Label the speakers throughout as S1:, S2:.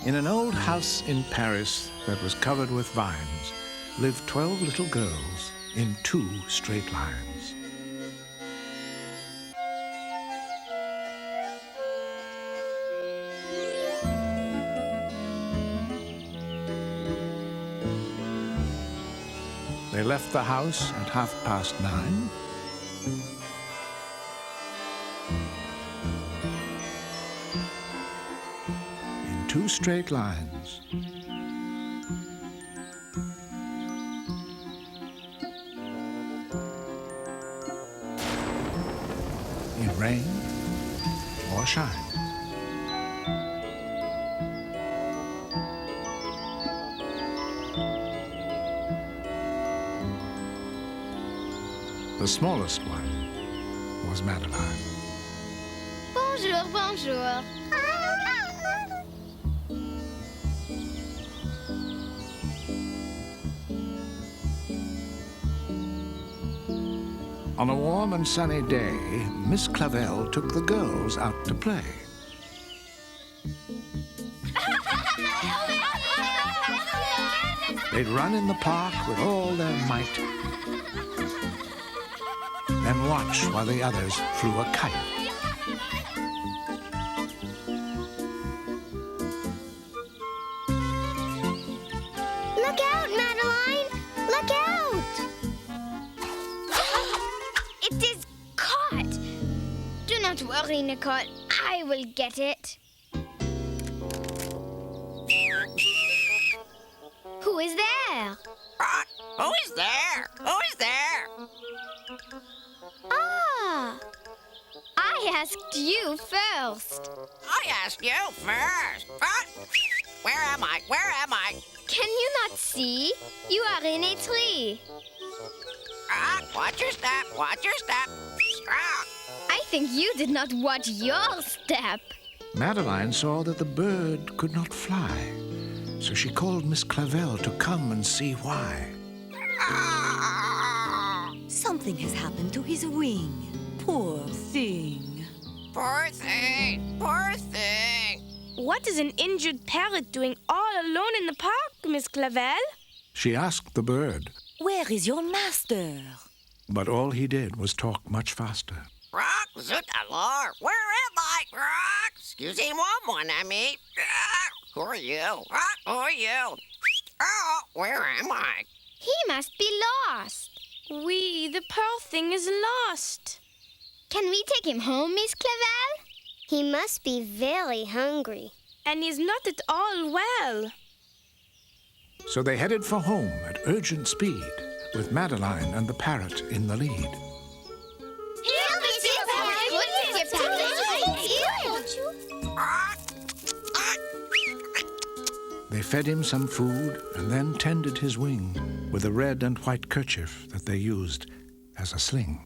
S1: In an old house in Paris that was covered with vines lived 12 little girls in 2 straight lines. They left the house at 9:30. In 2 straight lines. In rain or shine. The smallest one was Madeline.
S2: Bonjour, bonjour.
S1: On a warm and sunny day, Miss Clavel took the girls out to play. They'd run in the park with all their might, then watch while the others flew a kite.
S2: Look out, Madeline! Look out! It is caught! Do not worry, Nicole. I will get it. Who is there?
S3: Who is there? Who is there?
S2: Ah! I asked you first.
S3: I asked you first. Where am I? Where am I?
S2: Can you not see? You are in a tree.
S3: Watch your step. Watch your step.
S2: I think you did not watch your step.
S1: Madeline saw that the bird could not fly, so she called Miss Clavel to come and see why.
S4: Something has happened to his wing. Poor thing.
S3: Poor thing. Poor thing.
S5: What is an injured parrot doing all alone in the park, Miss Clavel?
S1: She asked the bird,
S4: Where is your master?
S1: but all he did was talk much faster.
S3: Rock, zut alors. Where am I? Rock. Excusez-moi, I mean. Who are you? Who are you? Oh, where am I?
S2: He must be lost.
S5: Oui, the poor thing is lost.
S2: Can we take him home, Miss Clavel? He must be very hungry.
S5: And he's not at all well.
S1: So they headed for home at urgent speed, with Madeline and the parrot in the lead.
S2: Here, Monsieur Parrot. Good, Monsieur Parrot.
S1: They fed him some food and then tended his wing with a red and white kerchief that they used as a sling.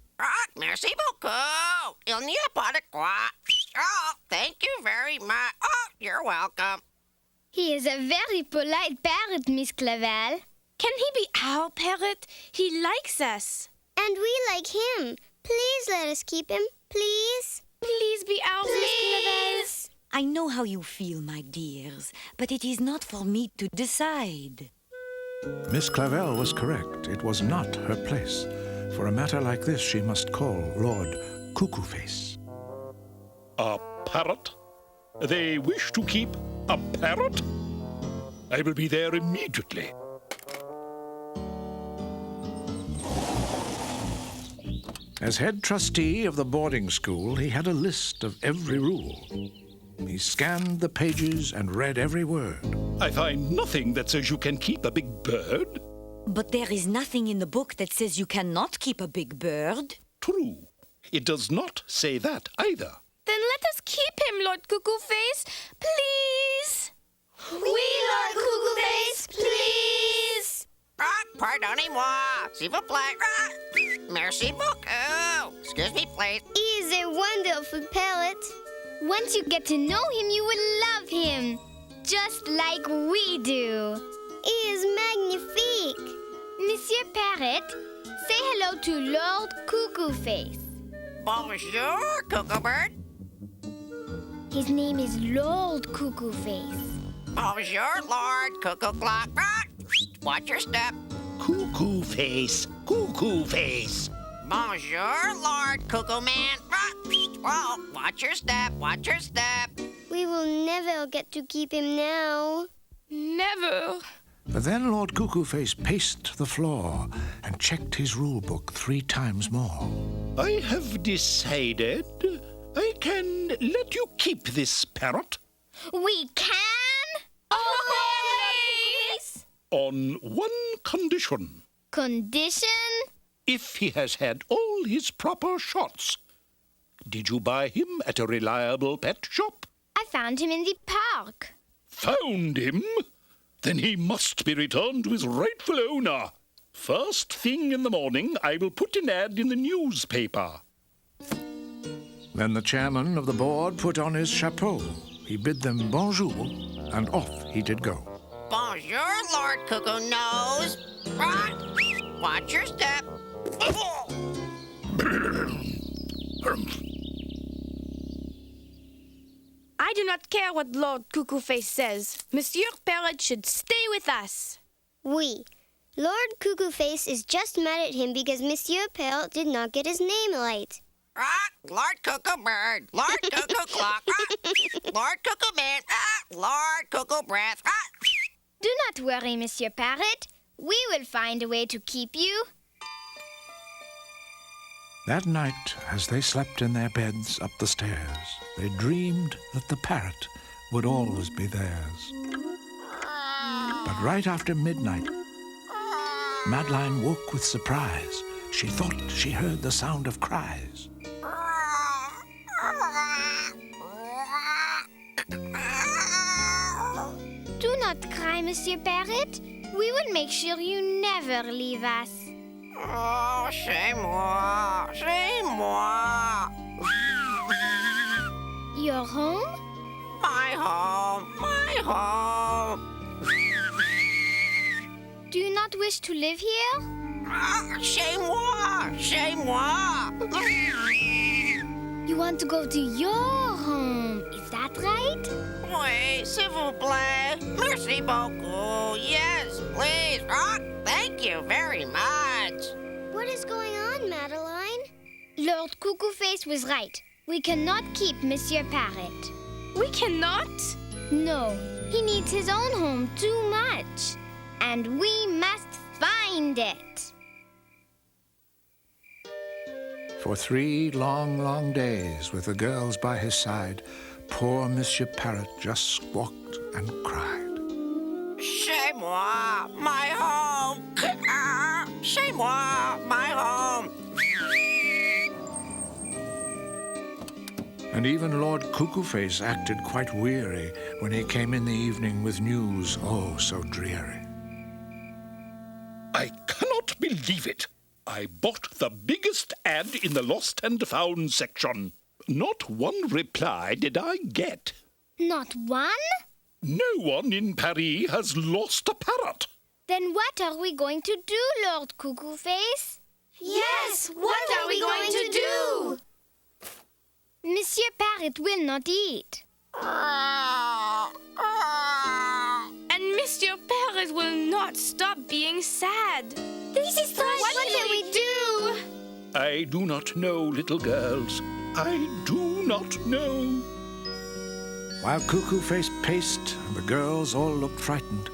S3: Merci beaucoup. Il n'y a pas de quoi. Oh, thank you very much. Oh, you're welcome.
S2: He is a very polite parrot, Miss Clavel.
S5: Can he be our parrot? He likes us.
S2: And we like him. Please let us keep him, please.
S5: Please be ours, Miss Clavel.
S4: I know how you feel, my dears, but it is not for me to decide.
S1: Miss Clavel was correct. It was not her place. For a matter like this, she must call Lord Cuckoo-Face.
S6: A parrot? They wish to keep a parrot? I will be there immediately.
S1: As head trustee of the boarding school, he had a list of every rule. He scanned the pages and read every word.
S6: I find nothing that says you can keep a big bird.
S4: But there is nothing in the book that says you cannot keep a big bird.
S6: True. It does not say that either.
S5: Then let us keep him, Lord Cuckoo-Face, please.
S2: We, Lord Cuckoo-Face, please.
S3: Pardonnez-moi. S'il vous plaît. Merci beaucoup. Excuse me, please.
S2: He is a wonderful parrot. Once you get to know him, you will love him. Just like we do. He is magnifique. Monsieur Parrot, say hello to Lord Cuckoo-Face.
S3: Bonjour, Cuckoo Bird.
S2: His name is Lord Cuckoo-Face.
S3: Bonjour, Lord Cuckoo Clock. Watch your step.
S6: Cuckoo face, cuckoo face.
S3: Bonjour, Lord Cuckoo Man. Oh, watch your step, watch your step.
S2: We will never get to keep him now.
S5: Never.
S1: But then Lord Cuckoo Face paced the floor and checked his rule book 3 times more.
S6: I have decided I can let you keep this parrot
S2: We can?
S5: Always.
S6: on one condition.
S2: Condition?
S6: If he has had all his proper shots. Did you buy him at a reliable pet shop?
S2: I found him in the park.
S6: Found him? Then he must be returned to his rightful owner. First thing in the morning, I will put an ad in the newspaper.
S1: Then the chairman of the board put on his chapeau. He bid them bonjour, and off he did go.
S3: Bonjour, Lord Cuckoo Nose. Watch your step.
S5: I do not care what Lord Cuckoo Face says. Monsieur Parrot should stay with us.
S2: We. Lord Cuckoo Face is just mad at him because Monsieur Parrot did not get his name right.
S3: Lord Cuckoo Bird. Lord Cuckoo Clock. Lord Cuckoo Man. Lord Cuckoo Breath.
S2: Do not worry, Monsieur Parrot. We will find a way to keep you.
S1: That night, as they slept in their beds up the stairs, they dreamed that the parrot would always be theirs. But right after midnight, Madeline woke with surprise. She thought she heard the sound of cries.
S2: Do not cry, Monsieur Parrot. We will make sure you never leave us.
S3: Oh, c'est moi. C'est moi.
S2: Your home?
S3: My home. My home.
S2: Do you not wish to live here?
S3: C'est moi. C'est moi.
S2: You want to go to your home, is that right?
S3: Oui, s'il vous plaît. Merci beaucoup. Yes, please. Thank you very much.
S2: What is going on, Madeline? Lord Cuckoo Face was right. We cannot keep Monsieur Parrot.
S5: We cannot.
S2: No, he needs his own home too much. And we must find it.
S1: For 3 long, long days, with the girls by his side, poor Monsieur Parrot just squawked and cried.
S3: C'est moi. My home. C'est moi. My home.
S1: And even Lord Cuckoo Face acted quite weary when he came in the evening with news oh so dreary.
S6: I cannot believe it. I bought the biggest ad in the lost and found section. Not one reply did I get.
S2: Not one?
S6: No one in Paris has lost a parrot.
S2: Then what are we going to do, Lord Cuckoo Face?
S5: Yes, what are we going to do?
S2: Monsieur Parrot will not eat.
S5: And Monsieur Parrot will not stop being sad.
S2: This is what can we do?
S6: I do not know, little girls. I do not know.
S1: While Cuckoo Face paced and the girls all looked frightened,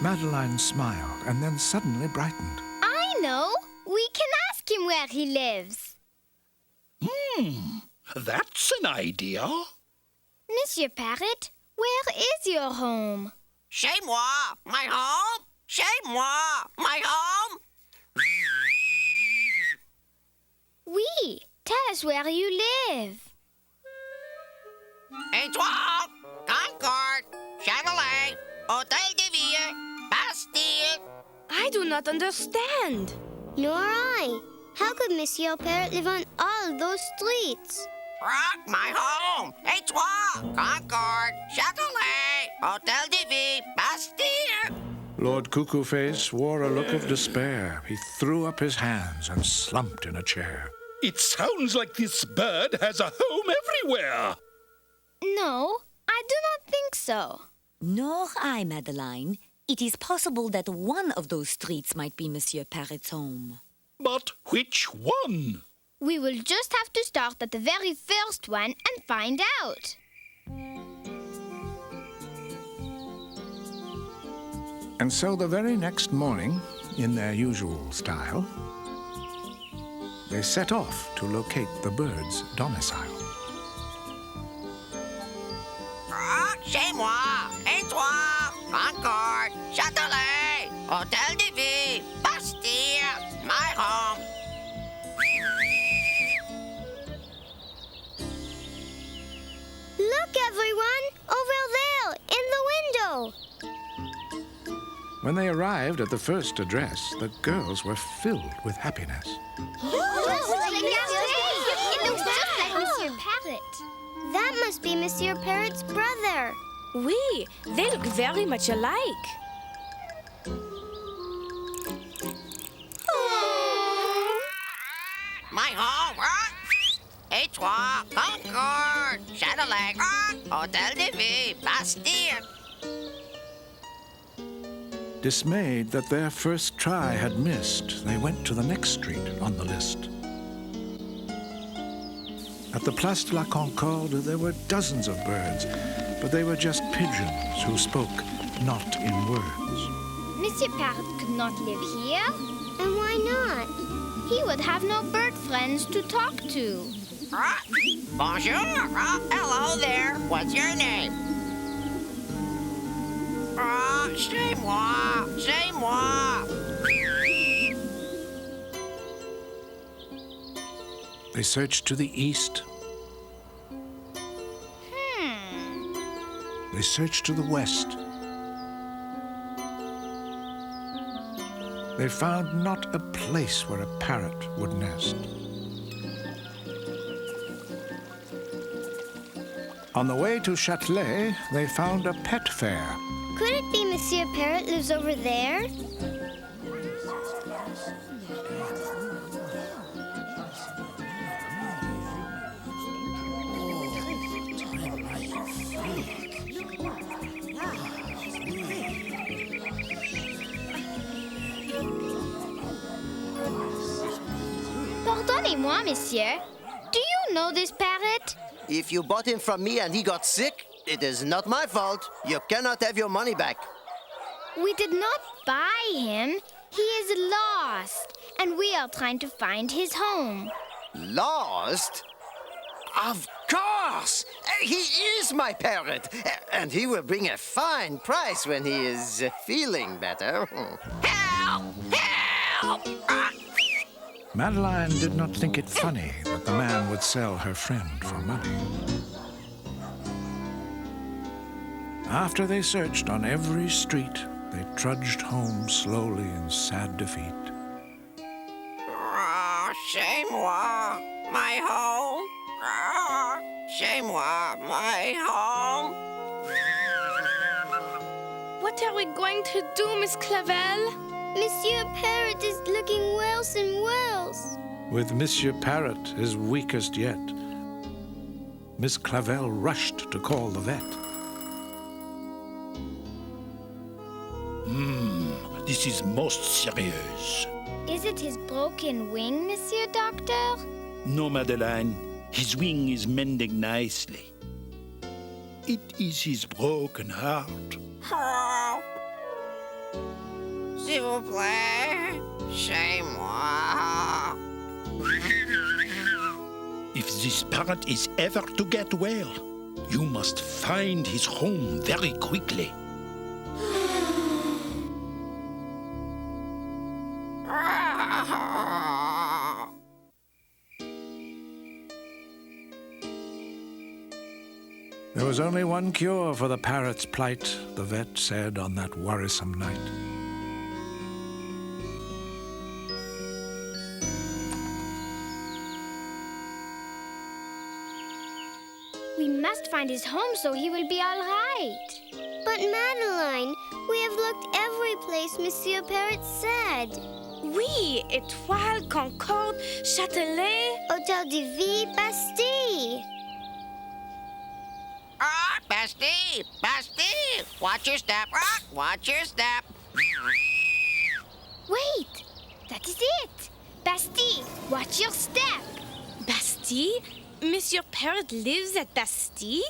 S1: Madeline smiled and then suddenly brightened.
S2: I know. We can ask him where he lives.
S6: That's an idea.
S2: Monsieur Parrot, where is your home?
S3: C'est moi. My home. C'est moi. My home.
S2: Oui, tell us where you live.
S3: Étoile. Concorde. Châtelet. Hôtel de Ville. Bastille.
S5: I do not understand.
S2: Nor I. How could Monsieur Parrot live on all those streets?
S3: My home. Étoile. Concorde. Châtelet. Hôtel de Ville. Bastille.
S1: Lord Cuckoo Face wore a look of despair. He threw up his hands and slumped in a chair.
S6: It sounds like this bird has a home everywhere.
S2: No, I I do not think so.
S4: Nor I, Madeline. It is possible that one of those streets might be Monsieur Parrot's home.
S6: But which one?
S2: We will just have to start at the very first one and find out.
S1: And so the very next morning, in their usual style, they set off to locate the bird's domicile.
S3: Chez moi, Étoile, Concorde, Châtelet, Hôtel de Ville, Bastille, my home.
S2: Look, everyone! Over there, in the window!
S1: When they arrived at the first address, the girls were filled with happiness.
S2: It looks just like Monsieur Parrot. That must be Monsieur Parrot's brother.
S5: Oui, they look very much alike.
S3: My home, Étoile, Concorde, Châtelet, Hôtel de Ville, Bastille.
S1: Dismayed that their first try had missed, they went to the next street on the list. At the Place de la Concorde, there were dozens of birds, but they were just pigeons who spoke not in words.
S2: Monsieur Parrot could not live here. And why not? He would have no bird friends to talk to.
S3: Bonjour. Hello there. What's your name? C'est moi. C'est moi.
S1: They searched to the east. They searched to the west. They found not a place where a parrot would nest. On the way to Châtelet, they found a pet fair.
S2: Could it be Monsieur Parrot lives over there? Pardonnez-moi, monsieur. Do you know this parrot?
S7: If you bought him from me and he got sick, it is not my fault. You cannot have your money back.
S2: We did not buy him. He is lost, and we are trying to find his home.
S7: Lost? Of course! He is my parrot, and he will bring a fine price when he is feeling better.
S3: Help! Help!
S1: Madeline did not think it funny that the man would sell her friend for money. After they searched on every street, they trudged home slowly in sad defeat.
S3: Chez moi, my home. Chez moi, my home.
S5: What are we going to do, Miss Clavel?
S2: Monsieur Parrot is looking worse and worse.
S1: With Monsieur Parrot his weakest yet, Miss Clavel rushed to call the vet.
S6: This is most serious.
S2: Is it his broken wing, Monsieur Doctor?
S6: No, Madeline. His wing is mending nicely. It is his broken heart.
S3: Oh. S'il vous plaît, chez moi.
S6: If this parrot is ever to get well, you must find his home very quickly.
S1: There was only one cure for the parrot's plight, the vet said on that worrisome night.
S2: We must find his home so he will be all right. But Madeline, we have looked every place Monsieur Parrot said.
S5: Oui, Étoile, Concorde, Châtelet.
S2: Hôtel de Ville, Bastille.
S3: Bastille! Bastille! Watch your step, Rock! Watch your step!
S2: Wait! That is it! Bastille, watch your step!
S5: Bastille? Monsieur Parrot lives at Bastille?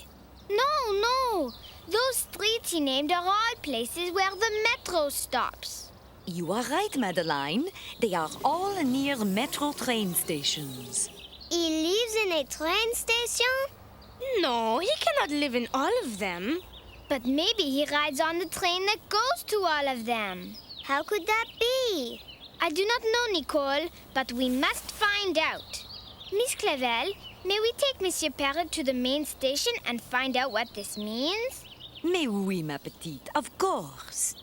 S2: No. Those streets he named are all places where the metro stops.
S4: You are right, Madeline. They are all near metro train stations.
S2: He lives in a train station?
S5: No, he cannot live in all of them.
S2: But maybe he rides on the train that goes to all of them. How could that be? I do not know, Nicole, but we must find out. Miss Clavel, may we take Monsieur Parrot to the main station and find out what this means?
S4: Mais oui, ma petite, of course.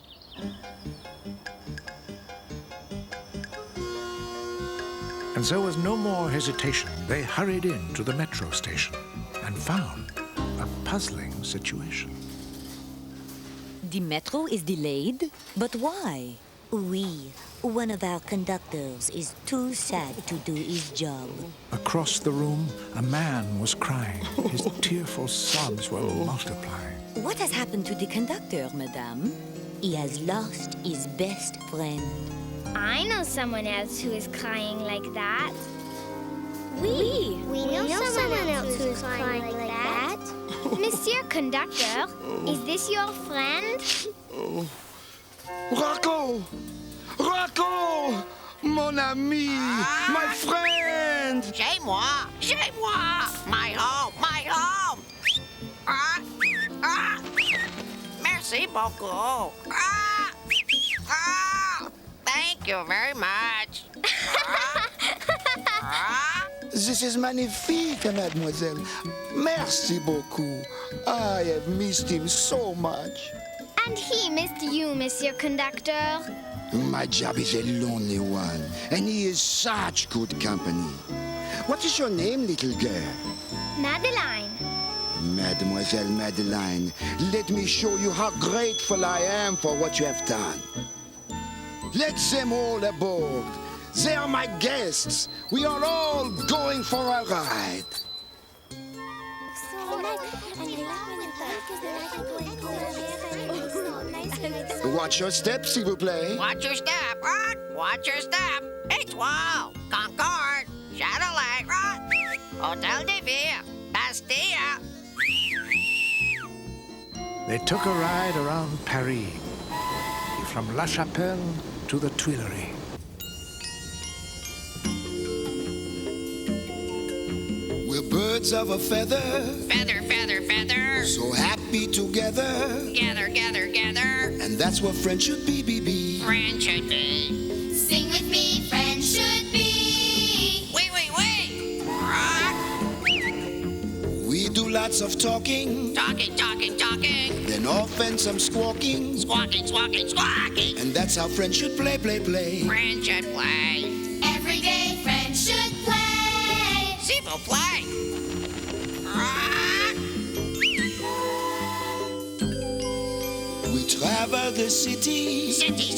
S1: And so with no more hesitation, they hurried in to the metro station and found a puzzling situation.
S4: The metro is delayed? But why?
S8: Oui, one of our conductors is too sad to do his job.
S1: Across the room, a man was crying. His tearful sobs were multiplying.
S4: What has happened to the conductor, madame?
S8: He has lost his best friend.
S2: I know someone else who is crying like that.
S5: We
S2: know someone else who is crying like that. Monsieur Conductor, is this your friend?
S9: Rocco! Rocco! Mon ami! My friend!
S3: Chez moi! Chez moi! My home! My home! Merci beaucoup! Thank you very much!
S9: This is magnifique, mademoiselle. Merci beaucoup. I have missed him so much.
S2: And he missed you, Monsieur Conductor.
S9: My job is a lonely one, and he is such good company. What is your name, little girl?
S2: Madeline.
S9: Mademoiselle Madeline, let me show you how grateful I am for what you have done. Let them all aboard. They are my guests. We are all going for a ride. Watch your step, s'il vous plaît.
S3: Watch your step, Rock! Watch your step! Étoile! Concorde! Châtelet, Rock! Hotel de Ville! Bastille!
S1: They took a ride around Paris, from La Chapelle to the Tuileries.
S9: We're birds of a feather,
S3: Feather, feather, feather!
S9: so happy together.
S3: Gather, gather, gather!
S9: And that's what friends should be.
S3: Friend should be.
S2: Sing with me, friends should be.
S3: Wait! Rock!
S9: We do lots of talking,
S3: Talking!
S9: then often some squawking.
S3: Squawking!
S9: And that's how friends should play.
S3: Friend should play.
S2: Every day, friends should play.
S3: S'il vous plaît! Rock!
S9: We travel the city,
S3: City!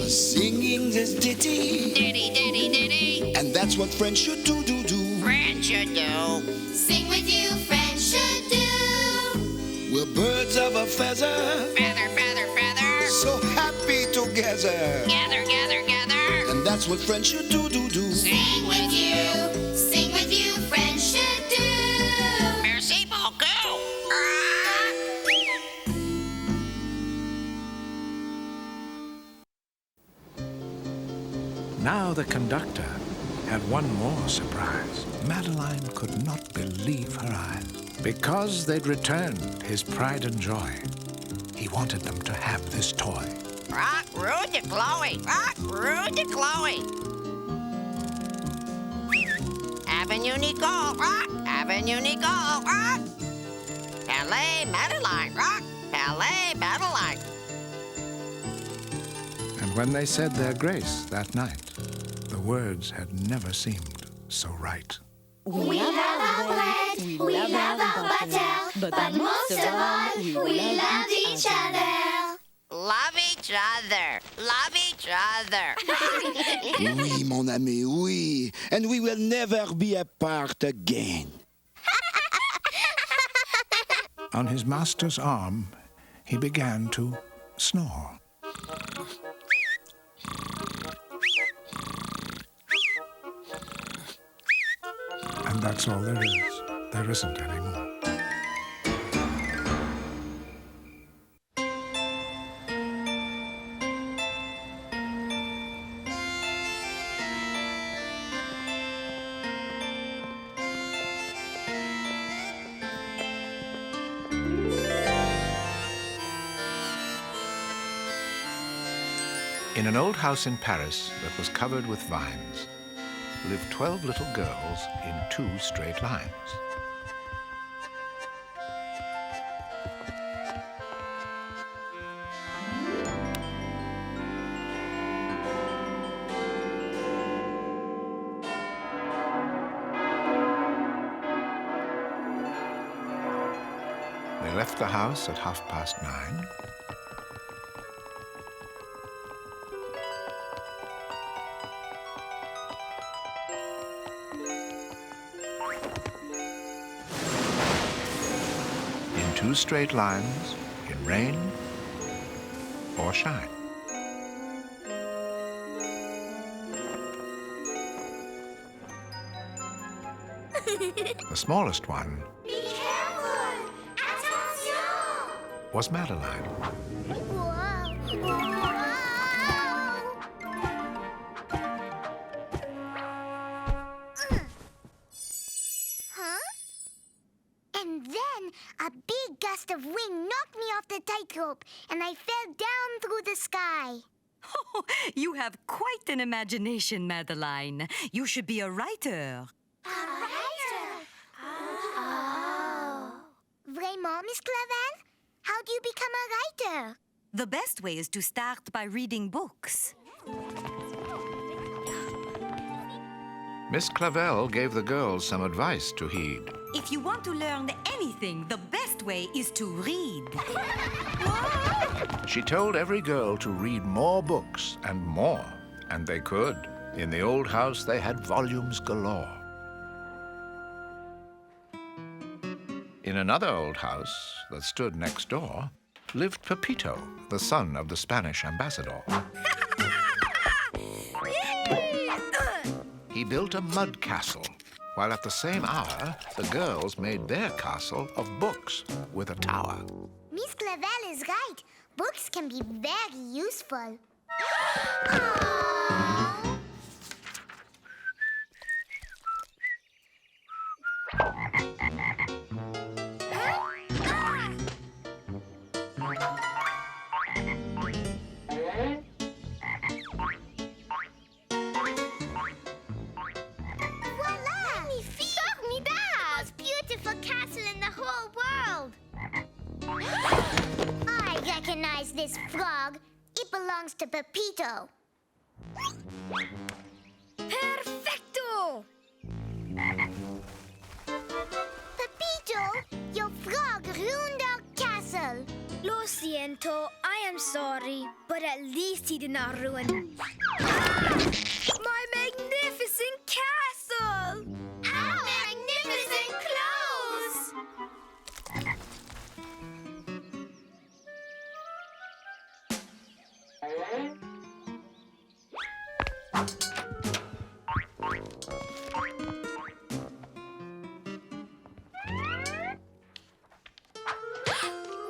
S9: singing this ditty.
S3: Ditty!
S9: And that's what friends should do.
S3: Friend should do.
S2: Sing with you, friends should do.
S9: We're birds of a feather,
S3: Feather, feather, feather!
S9: so happy together.
S3: Gather!
S9: And that's what friends should do.
S2: Sing with you, friends should do.
S3: Merci beaucoup!
S1: Now the conductor had one more surprise. Madeline could not believe her eyes. Because they'd returned his pride and joy, he wanted them to have this toy.
S3: Rock, rude to Chloe! Rock, rude to Chloe! Avenue Nicole! Rock! Avenue Nicole! Rock! Palais Madeline! Rock! Palais Madeline!
S1: And when they said their grace that night, the words had never seemed so right.
S2: We love our bread, we love our butter, but most of all, we love each other.
S3: Love each other! Love each other!
S9: Oui, mon ami, oui. And we will never be apart again.
S1: On his master's arm, he began to snore. And that's all there is. There isn't any more. In an old house in Paris that was covered with vines lived 12 little girls in 2 straight lines. They left the house at 9:30. In 2 straight lines, in rain or shine. The smallest one
S2: Be careful! Attention!
S1: was Madeline.
S2: And then a big gust of wind knocked me off the tightrope, and I fell down through the sky.
S4: Oh, you have quite an imagination, Madeline. You should be a writer.
S2: A writer? Oh. Vraiment, Miss Clavel? How do you become a writer?
S4: The best way is to start by reading books.
S1: Miss Clavel gave the girls some advice to heed.
S4: If you want to learn anything, the best way is to read.
S1: She told every girl to read more books and more, and they could. In the old house, they had volumes galore. In another old house that stood next door lived Pepito, the son of the Spanish ambassador. He built a mud castle, while at the same hour, the girls made their castle of books with a tower.
S2: Miss Clavel is right. Books can be very useful. This frog, it belongs to Pepito.
S5: Perfecto!
S2: Pepito, your frog ruined our castle.
S5: Lo siento, I am sorry, but at least he did not ruin my magnificent castle!
S2: Our magnificent clothes!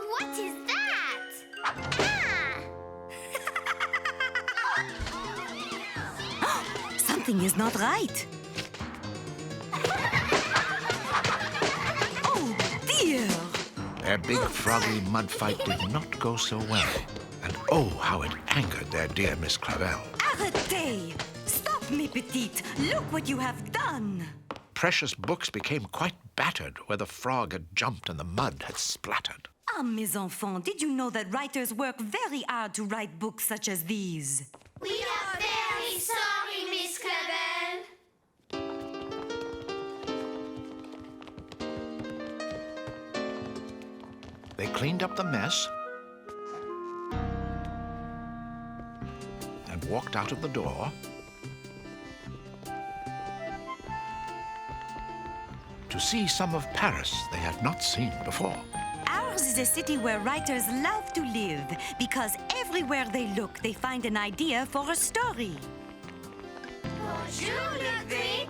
S2: What is that?
S4: Something is not right. Oh, dear!
S1: Their big froggy mud fight did not go so well. And oh, how it angered their dear Miss Clavel.
S4: Arrêtez! Stop, mes petites! Look what you have done!
S1: Precious books became quite battered where the frog had jumped and the mud had splattered.
S4: Ah, mes enfants, did you know that writers work very hard to write books such as these?
S2: We are very sorry, Miss Clavel.
S1: They cleaned up the mess and walked out of the door to see some of Paris they had not seen before.
S4: Yours is a city where writers love to live because everywhere they look, they find an idea for a story.
S2: Bonjour, Ludwig.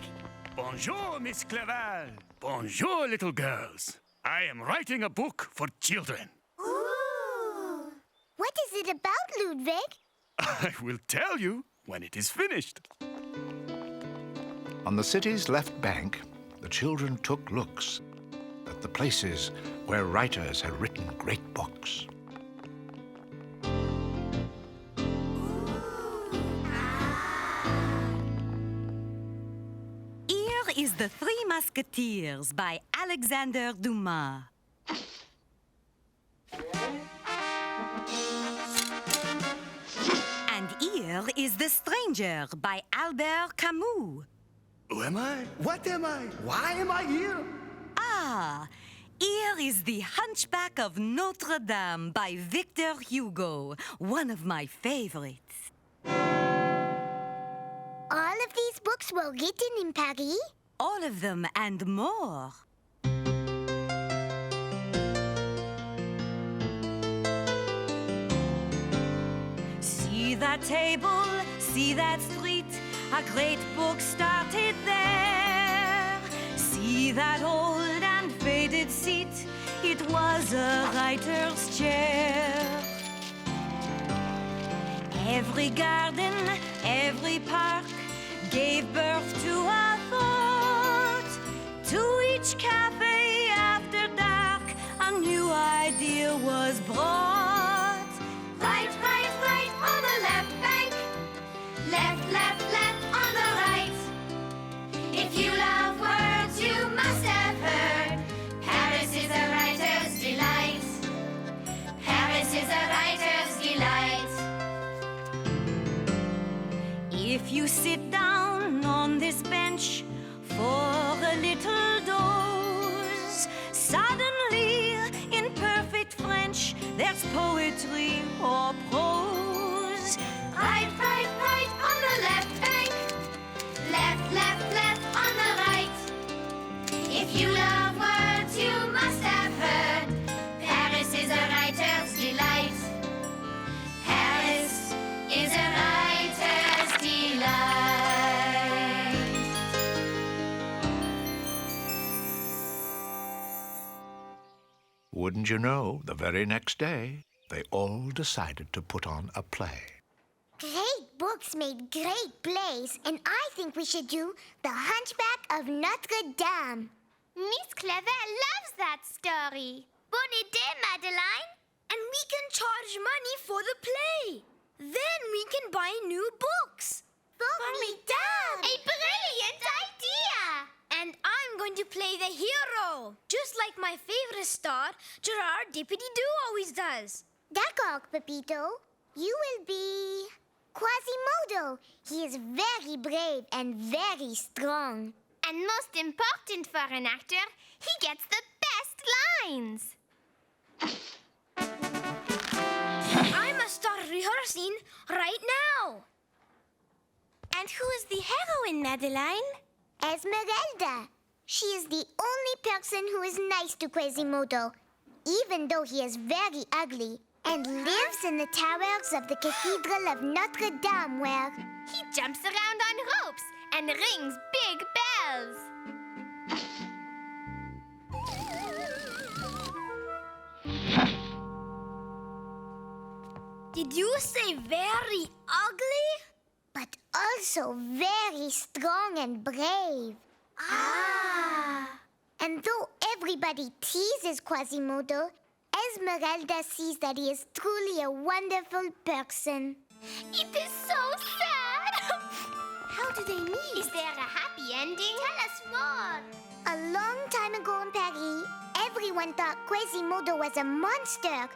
S10: Bonjour, Miss Clerval. Bonjour, little girls. I am writing a book for children.
S2: Ooh. What is it about, Ludwig?
S10: I will tell you when it is finished.
S1: On the city's left bank, the children took looks at the places where writers had written great books.
S4: Here is The Three Musketeers by Alexander Dumas. And here is The Stranger by Albert Camus.
S10: Who am I? What am I? Why am I here?
S4: Ah, here is The Hunchback of Notre Dame by Victor Hugo, one of my favorites.
S2: All of these books were written in Paris?
S4: All of them and more. See that table, see that street, a great book started there. See that old and faded seat, it was a writer's chair. Every garden, every park gave birth to a thought. To each cafe after dark, a new idea was brought.
S2: Right, right, right on the left bank. Left, left, left on the right. If you love words, you must have heard. Paris is a writer's delight. Paris is a writer's delight.
S4: If you sit down on this bench for a little dose, suddenly, in perfect French, there's poetry or prose.
S2: Right, right, right on the left bank. Left, left, left on the right. If you love words, you must have heard. Paris is a writer's delight. Paris is a writer's delight.
S1: Wouldn't you know, the very next day, they all decided to put on a play.
S2: Great books made great plays, and I think we should do The Hunchback of Notre Dame. Miss Clerval loves that story. Bonne idée, Madeline. And we can charge money for the play. Then we can buy new books. Formidable! A brilliant idea! And I'm going to play the hero, just like my favorite star, Gerard Dippity-Doo, always does. D'accord, Pepito. You will be Quasimodo. He is very brave and very strong. And most important for an actor, he gets the best lines. I must start rehearsing right now. And who is the heroine, Madeline? Esmeralda. She is the only person who is nice to Quasimodo, even though he is very ugly and lives in the towers of the Cathedral of Notre Dame, where he jumps around on ropes and rings big bells. Did you say very ugly? But also very strong and brave. Ah! And though everybody teases Quasimodo, Esmeralda sees that he is truly a wonderful person. It is so sad! How do they meet? Is there a happy ending? Tell us more! A long time ago in Paris, everyone thought Quasimodo was a monster,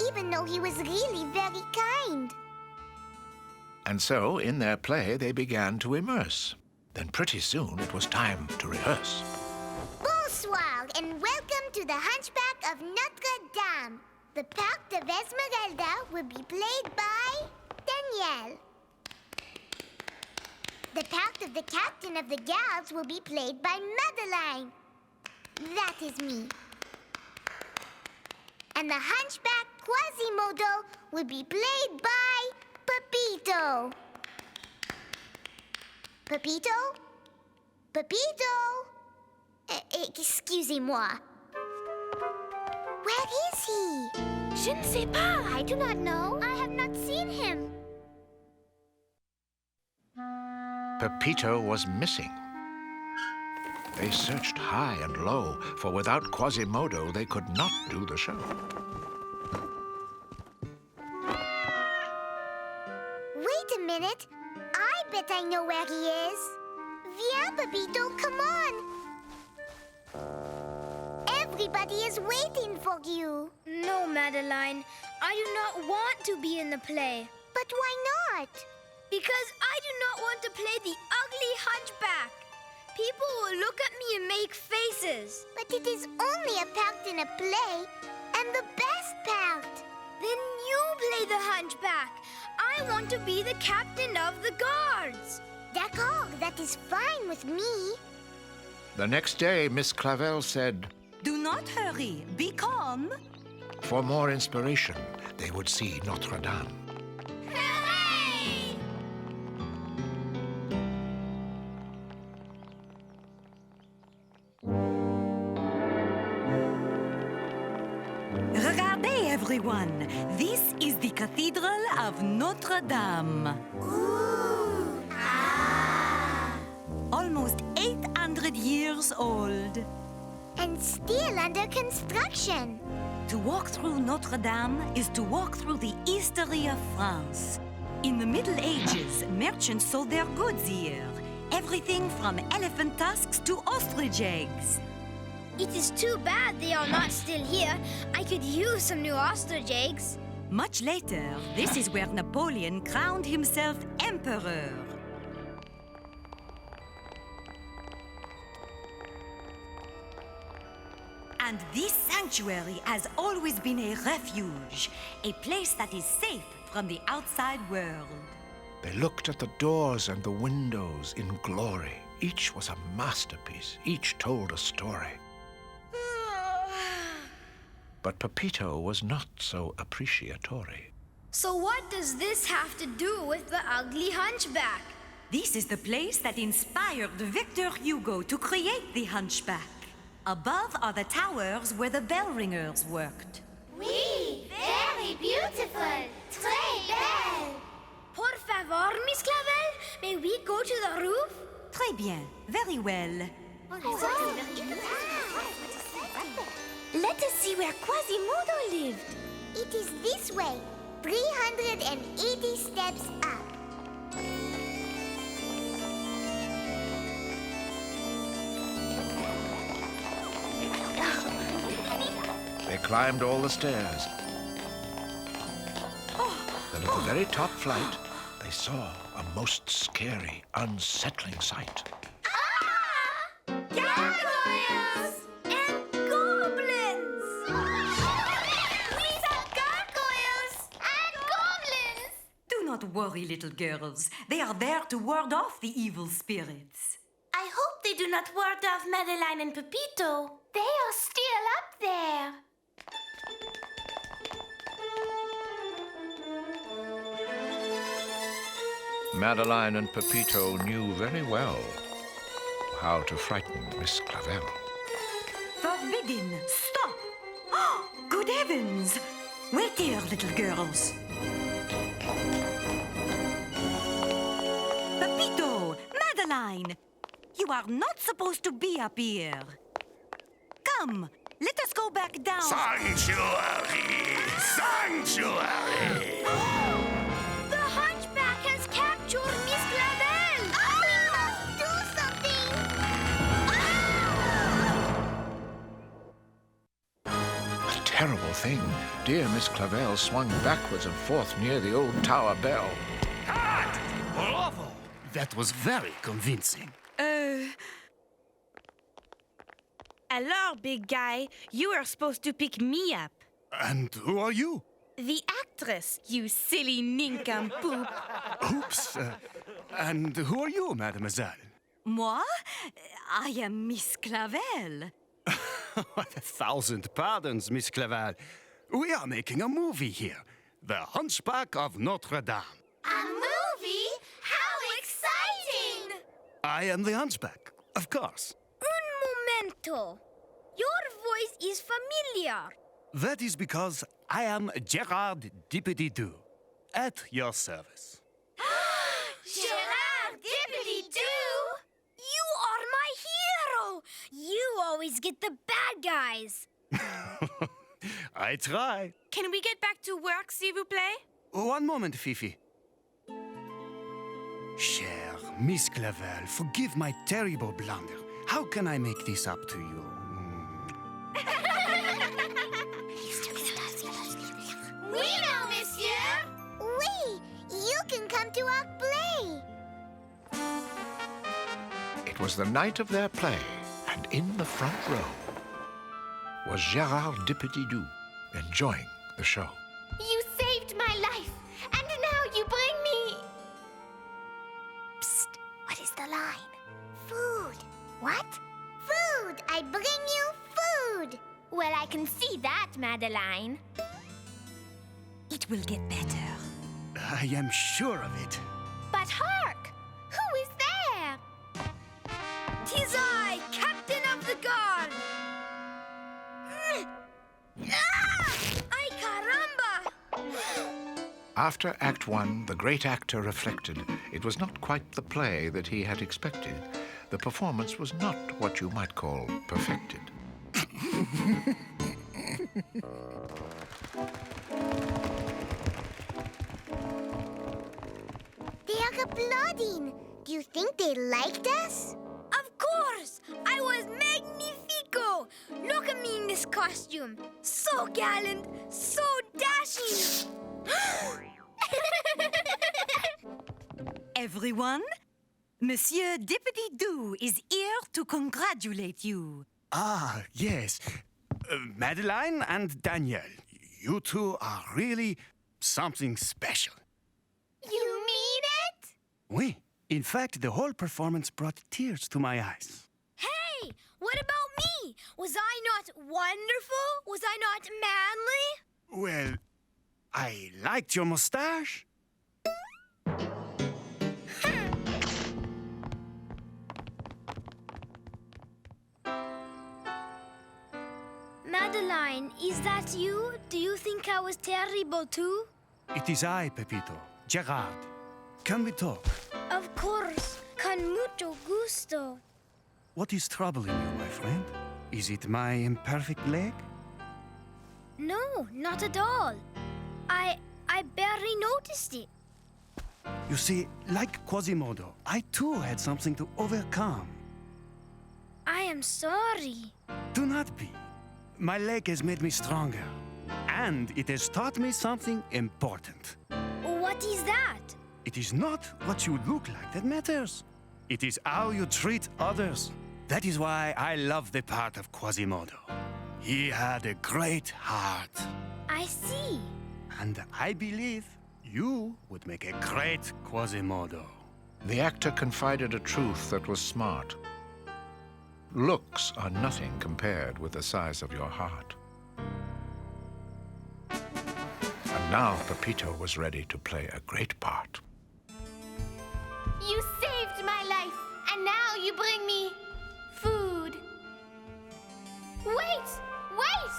S2: even though he was really very kind.
S1: And so, in their play, they began to immerse. Then pretty soon, it was time to rehearse.
S2: Bonsoir, and welcome to the Hunchback of Notre Dame. The part of Esmeralda will be played by Danielle. The part of the captain of the guards will be played by Madeline. That is me. and the Hunchback Quasimodo will be played by Pepito. Pepito? Pepito? Excusez-moi. Where is he?
S5: Je ne sais pas.
S2: I do not know. I have not seen him.
S1: Pepito was missing. They searched high and low, for without Quasimodo they could not do the show.
S2: Wait a minute. I bet I know where he is. Viens, Pepito, come on. Everybody is waiting for you.
S11: No, Madeline. I do not want to be in the play.
S2: But why not?
S11: Because I do not want to play the ugly hunchback. People will look at me and make faces.
S2: But it is only a part in a play, and the best part.
S11: Then you play the hunchback. I want to be the captain of the guards.
S2: D'accord, that is fine with me.
S1: The next day, Miss Clavel said,
S4: Do not hurry. Be calm.
S1: for more inspiration, they would see Notre Dame.
S11: Hooray!
S4: Regardez, everyone. This is the Cathedral of Notre Dame. Almost 800 years old.
S2: And still under construction.
S4: To walk through Notre Dame is to walk through the history of France. In the Middle Ages, merchants sold their goods here. Everything from elephant tusks to ostrich eggs.
S11: It is too bad they are not still here. I could use some new ostrich eggs.
S4: Much later, this is where Napoleon crowned himself emperor. And this sanctuary has always been a refuge, a place that is safe from the outside world.
S1: They looked at the doors and the windows in glory. Each was a masterpiece. Each told a story. But Pepito was not so appreciatory.
S11: So what does this have to do with the ugly hunchback?
S4: This is the place that inspired Victor Hugo to create the Hunchback. Above are the towers where the bell ringers worked.
S2: Oui, very beautiful. Très belle.
S11: Por favor, Miss Clavel, may we go to the roof?
S4: Très bien, very well.
S2: Let us see where Quasimodo lived. It is this way, 380 steps up.
S1: They climbed all the stairs. Then at the very top flight, they saw a most scary, unsettling sight.
S11: Gargoyles! And goblins!
S2: We saw gargoyles and goblins!
S4: Do not worry, little girls. They are there to ward off the evil spirits.
S2: I hope they do not ward off Madeline and Pepito. They are still up there.
S1: Madeline and Pepito knew very well how to frighten Miss Clavel.
S4: Forbidden! Stop! Oh, good heavens! Wait here, little girls. Pepito! Madeline! You are not supposed to be up here. Come, let us go back down.
S10: Sanctuary! Sanctuary!
S11: The hunchback has captured Miss Clavel!
S2: We must do something!
S1: A terrible thing. Dear Miss Clavel swung backwards and forth near the old tower bell.
S10: Cut! Bravo! That was very convincing.
S5: Alors, big guy, you were supposed to pick me up.
S10: And who are you?
S5: The actress, you silly nincompoop.
S10: Oops. And who are you, mademoiselle?
S4: Moi? I am Miss Clavel.
S7: 1,000 pardons, Miss Clavel.
S10: We are making a movie here. The Hunchback of Notre Dame.
S11: A movie? How exciting!
S10: I am the Hunchback, of course.
S11: Un momento. Your voice is familiar.
S10: That is because I am Gerard Dippity-Doo, at your service.
S11: Gerard Dippity-Doo! You are my hero! You always get the bad guys.
S10: I try.
S5: Can we get back to work, s'il vous plaît?
S10: One moment, Fifi. Chère Miss Clavel, forgive my terrible blunder. How can I make this up to you?
S11: We know, monsieur!
S2: Oui, you can come to our play.
S1: It was the night of their play, and in the front row was Gerard Dippity-Doo, enjoying the show.
S2: You saved my life, and now you bring me... Psst, what is the line? Food. What? Food! I bring you food! Well, I can see that, Madeline.
S4: It will get better.
S10: I am sure of it.
S2: But hark! Who is there?
S11: 'Tis I, Captain of the Guard! Ay, caramba!
S1: After Act One, the great actor reflected. It was not quite the play that he had expected. The performance was not what you might call perfected.
S2: They are applauding. Do you think they liked us?
S11: Of course! I was magnifico! Look at me in this costume. So gallant, so dashing.
S4: Everyone, Monsieur Dippity-Doo is here to congratulate you.
S10: Ah, yes. Madeline and Danielle, you two are really something special.
S2: You mean it?
S10: Oui. In fact, the whole performance brought tears to my eyes.
S11: Hey, what about me? Was I not wonderful? Was I not manly?
S10: Well, I liked your mustache.
S11: Madeline, is that you? Do you think I was terrible too?
S10: It is I, Pepito, Gerard. Can we talk?
S11: Of course, con mucho gusto.
S10: What is troubling you, my friend? Is it my imperfect leg?
S11: No, not at all. I barely noticed it.
S10: You see, like Quasimodo, I too had something to overcome.
S11: I am sorry.
S10: Do not be. My leg has made me stronger. And it has taught me something important.
S11: What is that?
S10: It is not what you look like that matters. It is how you treat others. That is why I love the part of Quasimodo. He had a great heart.
S11: I see.
S10: And I believe you would make a great Quasimodo.
S1: The actor confided a truth that was smart. Looks are nothing compared with the size of your heart. And now Pepito was ready to play a great part.
S2: You saved my life, and now you bring me food. Wait! Wait!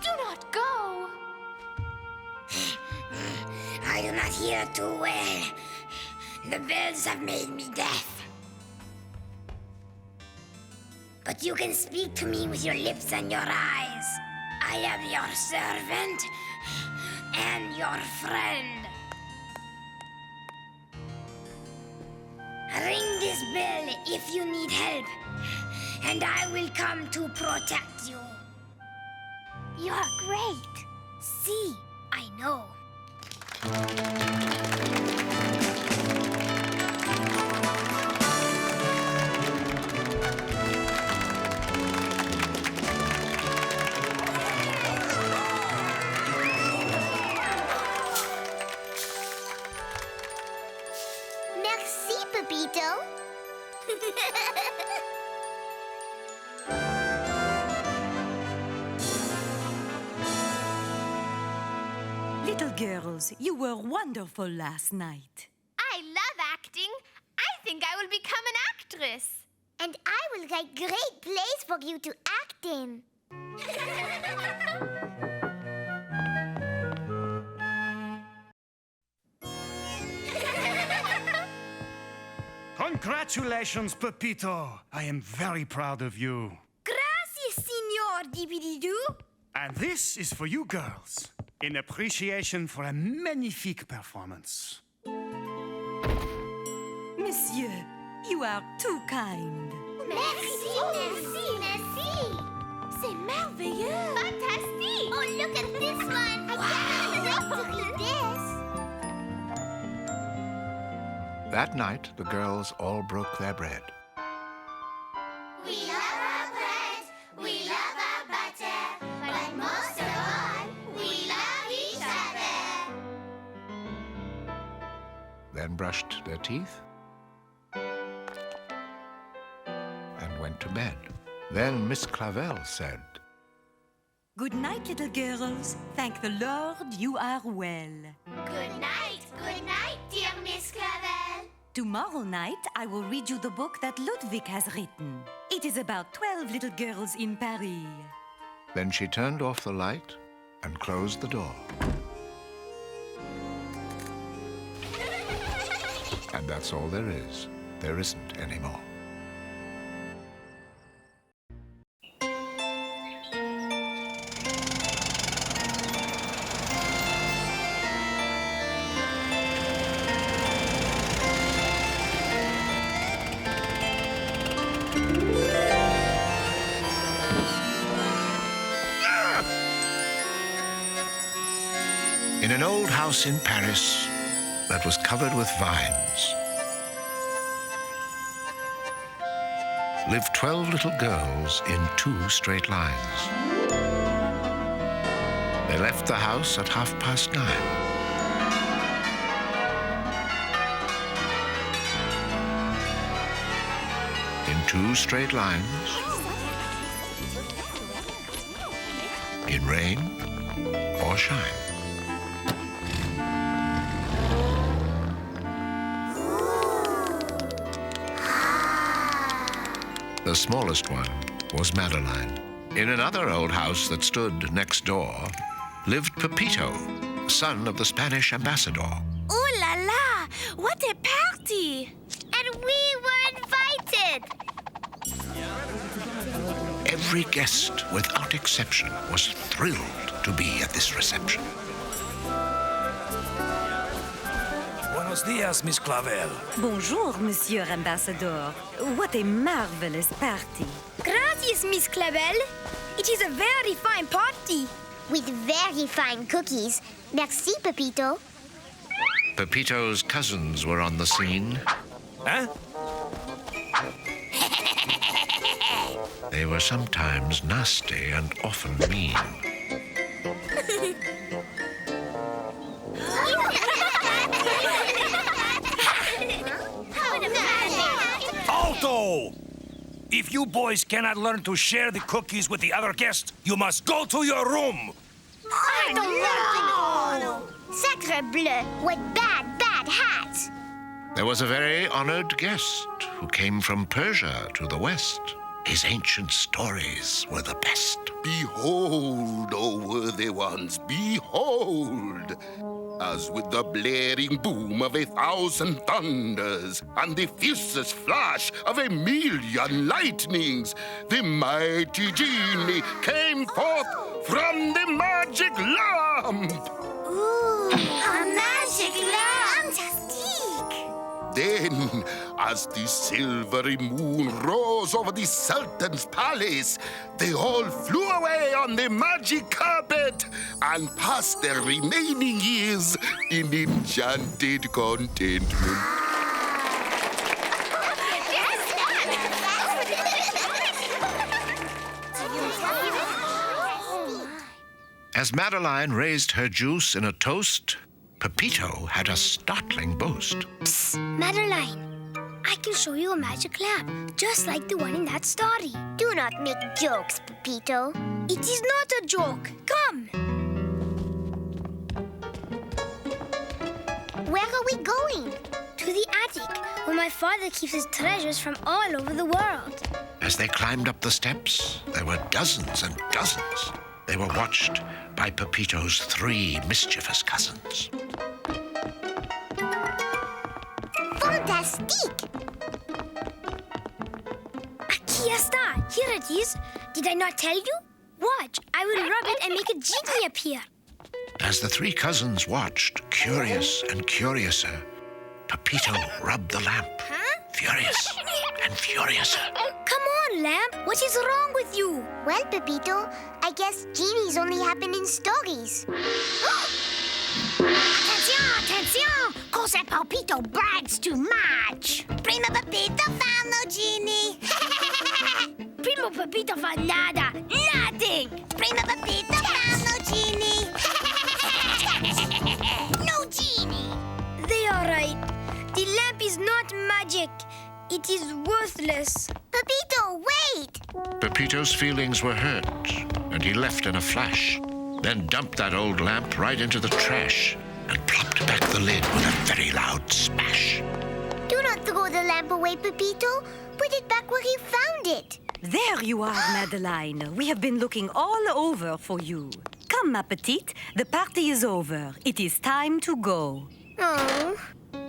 S2: Do not go!
S11: I do not hear too well. The bells have made me deaf. But you can speak to me with your lips and your eyes. I am your servant and your friend. Ring this bell if you need help, and I will come to protect you.
S2: You're great.
S11: See, I know.
S2: Merci, Pepito.
S4: girls. You were wonderful last night.
S2: I love acting. I think I will become an actress.
S11: And I will write great plays for you to act in.
S10: Congratulations, Pepito. I am very proud of you.
S11: Gracias, Signor Dibbidi-Doo.
S10: And this is for you girls, in appreciation for a magnifique performance.
S4: Monsieur, you are too kind.
S11: Merci, merci, merci. C'est merveilleux.
S2: Fantastique!
S11: Oh, look at this one. I can't wait to read this.
S1: That night, the girls all broke their bread.
S11: We love our bread, we love our butter, but most of all, we love each other.
S1: Then brushed their teeth and went to bed. Then Miss Clavel said,
S4: Good night, little girls. Thank the Lord you are well.
S11: Good night, dear Miss Clavel.
S4: Tomorrow night, I will read you the book that Ludwig has written. It is about 12 little girls in Paris.
S1: Then she turned off the light and closed the door. And that's all there is. There isn't any more. In an old house in Paris that was covered with vines lived 12 little girls in 2 straight lines. They left the house at 9:30. In 2 straight lines, in rain or shine. The smallest one was Madeline. In another old house that stood next door lived Pepito, son of the Spanish ambassador.
S5: Ooh la la! What a party!
S2: And we were invited.
S1: Every guest, without exception, was thrilled to be at this reception.
S12: Buenos dias, Miss Clavel.
S4: Bonjour, Monsieur Ambassador. What a marvelous party.
S5: Gracias, Miss Clavel. It is a very fine party.
S11: With very fine cookies. Merci, Pepito.
S1: Pepito's cousins were on the scene.
S12: Huh?
S1: They were sometimes nasty and often mean.
S12: Alto! If you boys cannot learn to share the cookies with the other guests, you must go to your room.
S11: I don't want to know. Sacre bleu, what bad hats.
S1: There was a very honored guest who came from Persia to the west. His ancient stories were the best.
S13: Behold, O worthy ones, behold! As with the blaring boom of 1,000 thunders and the fiercest flash of 1,000,000 lightnings, the mighty genie came forth from the magic lamp.
S11: Ooh, a magic lamp! Fantastique!
S13: Then, as the silvery moon rose over the Sultan's palace, they all flew away on the magic carpet and passed their remaining years in enchanted contentment.
S1: As Madeline raised her juice in a toast, Pepito had a startling boast.
S2: Psst, Madeline, I can show you a magic lamp, just like the one in that story.
S11: Do not make jokes, Pepito.
S5: It is not a joke. Come.
S14: Where are we going?
S15: To the attic, where my father keeps his treasures from all over the world.
S1: As they climbed up the steps, there were dozens and dozens. They were watched by Pepito's 3 mischievous cousins.
S14: Fantastique!
S15: Aquí está. Here it is. Did I not tell you? Watch, I will rub it and make a genie appear.
S1: As the 3 cousins watched, curious and curiouser, Pepito rubbed the lamp, furious and furiouser.
S15: Come on, Lamp. What is wrong with you?
S14: Well, Pepito, I guess genies only happen in stories.
S3: Attention, attention! Cause Pepito brags too much. Primo Pepito found no genie.
S15: Primo Pepito found nada. Nothing.
S3: Primo Pepito found no genie. No genie.
S15: They are right. The lamp is not magic. It is worthless.
S14: Pepito, wait!
S1: Pepito's feelings were hurt, and he left in a flash, then dumped that old lamp right into the trash and plopped back the lid with a very loud smash.
S14: Do not throw the lamp away, Pepito. Put it back where you found it.
S4: There you are, Madeline. We have been looking all over for you. Come, ma petite. The party is over. It is time to go.
S14: Oh.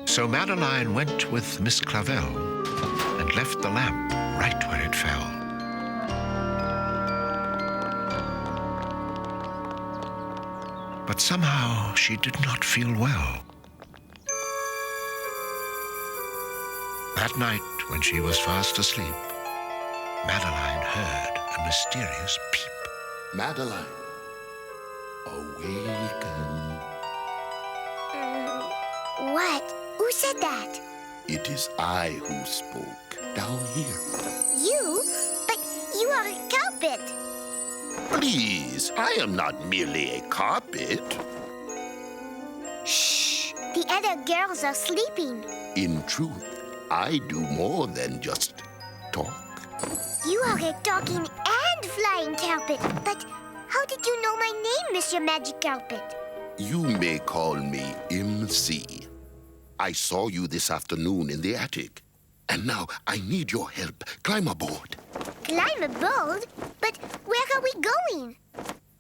S1: So Madeline went with Miss Clavel and left the lamp right where it fell. But somehow she did not feel well. That night, when she was fast asleep, Madeline heard a mysterious peep.
S13: Madeline, awaken.
S14: What? Who said that?
S13: It is I who spoke, down here.
S14: You? But you are a carpet.
S13: Please, I am not merely a carpet.
S14: Shh! The other girls are sleeping.
S13: In truth, I do more than just talk.
S14: You are a talking and flying carpet. But how did you know my name, Monsieur Magic Carpet?
S13: You may call me MC. I saw you this afternoon in the attic. And now I need your help. Climb aboard.
S14: Climb aboard? But where are we going?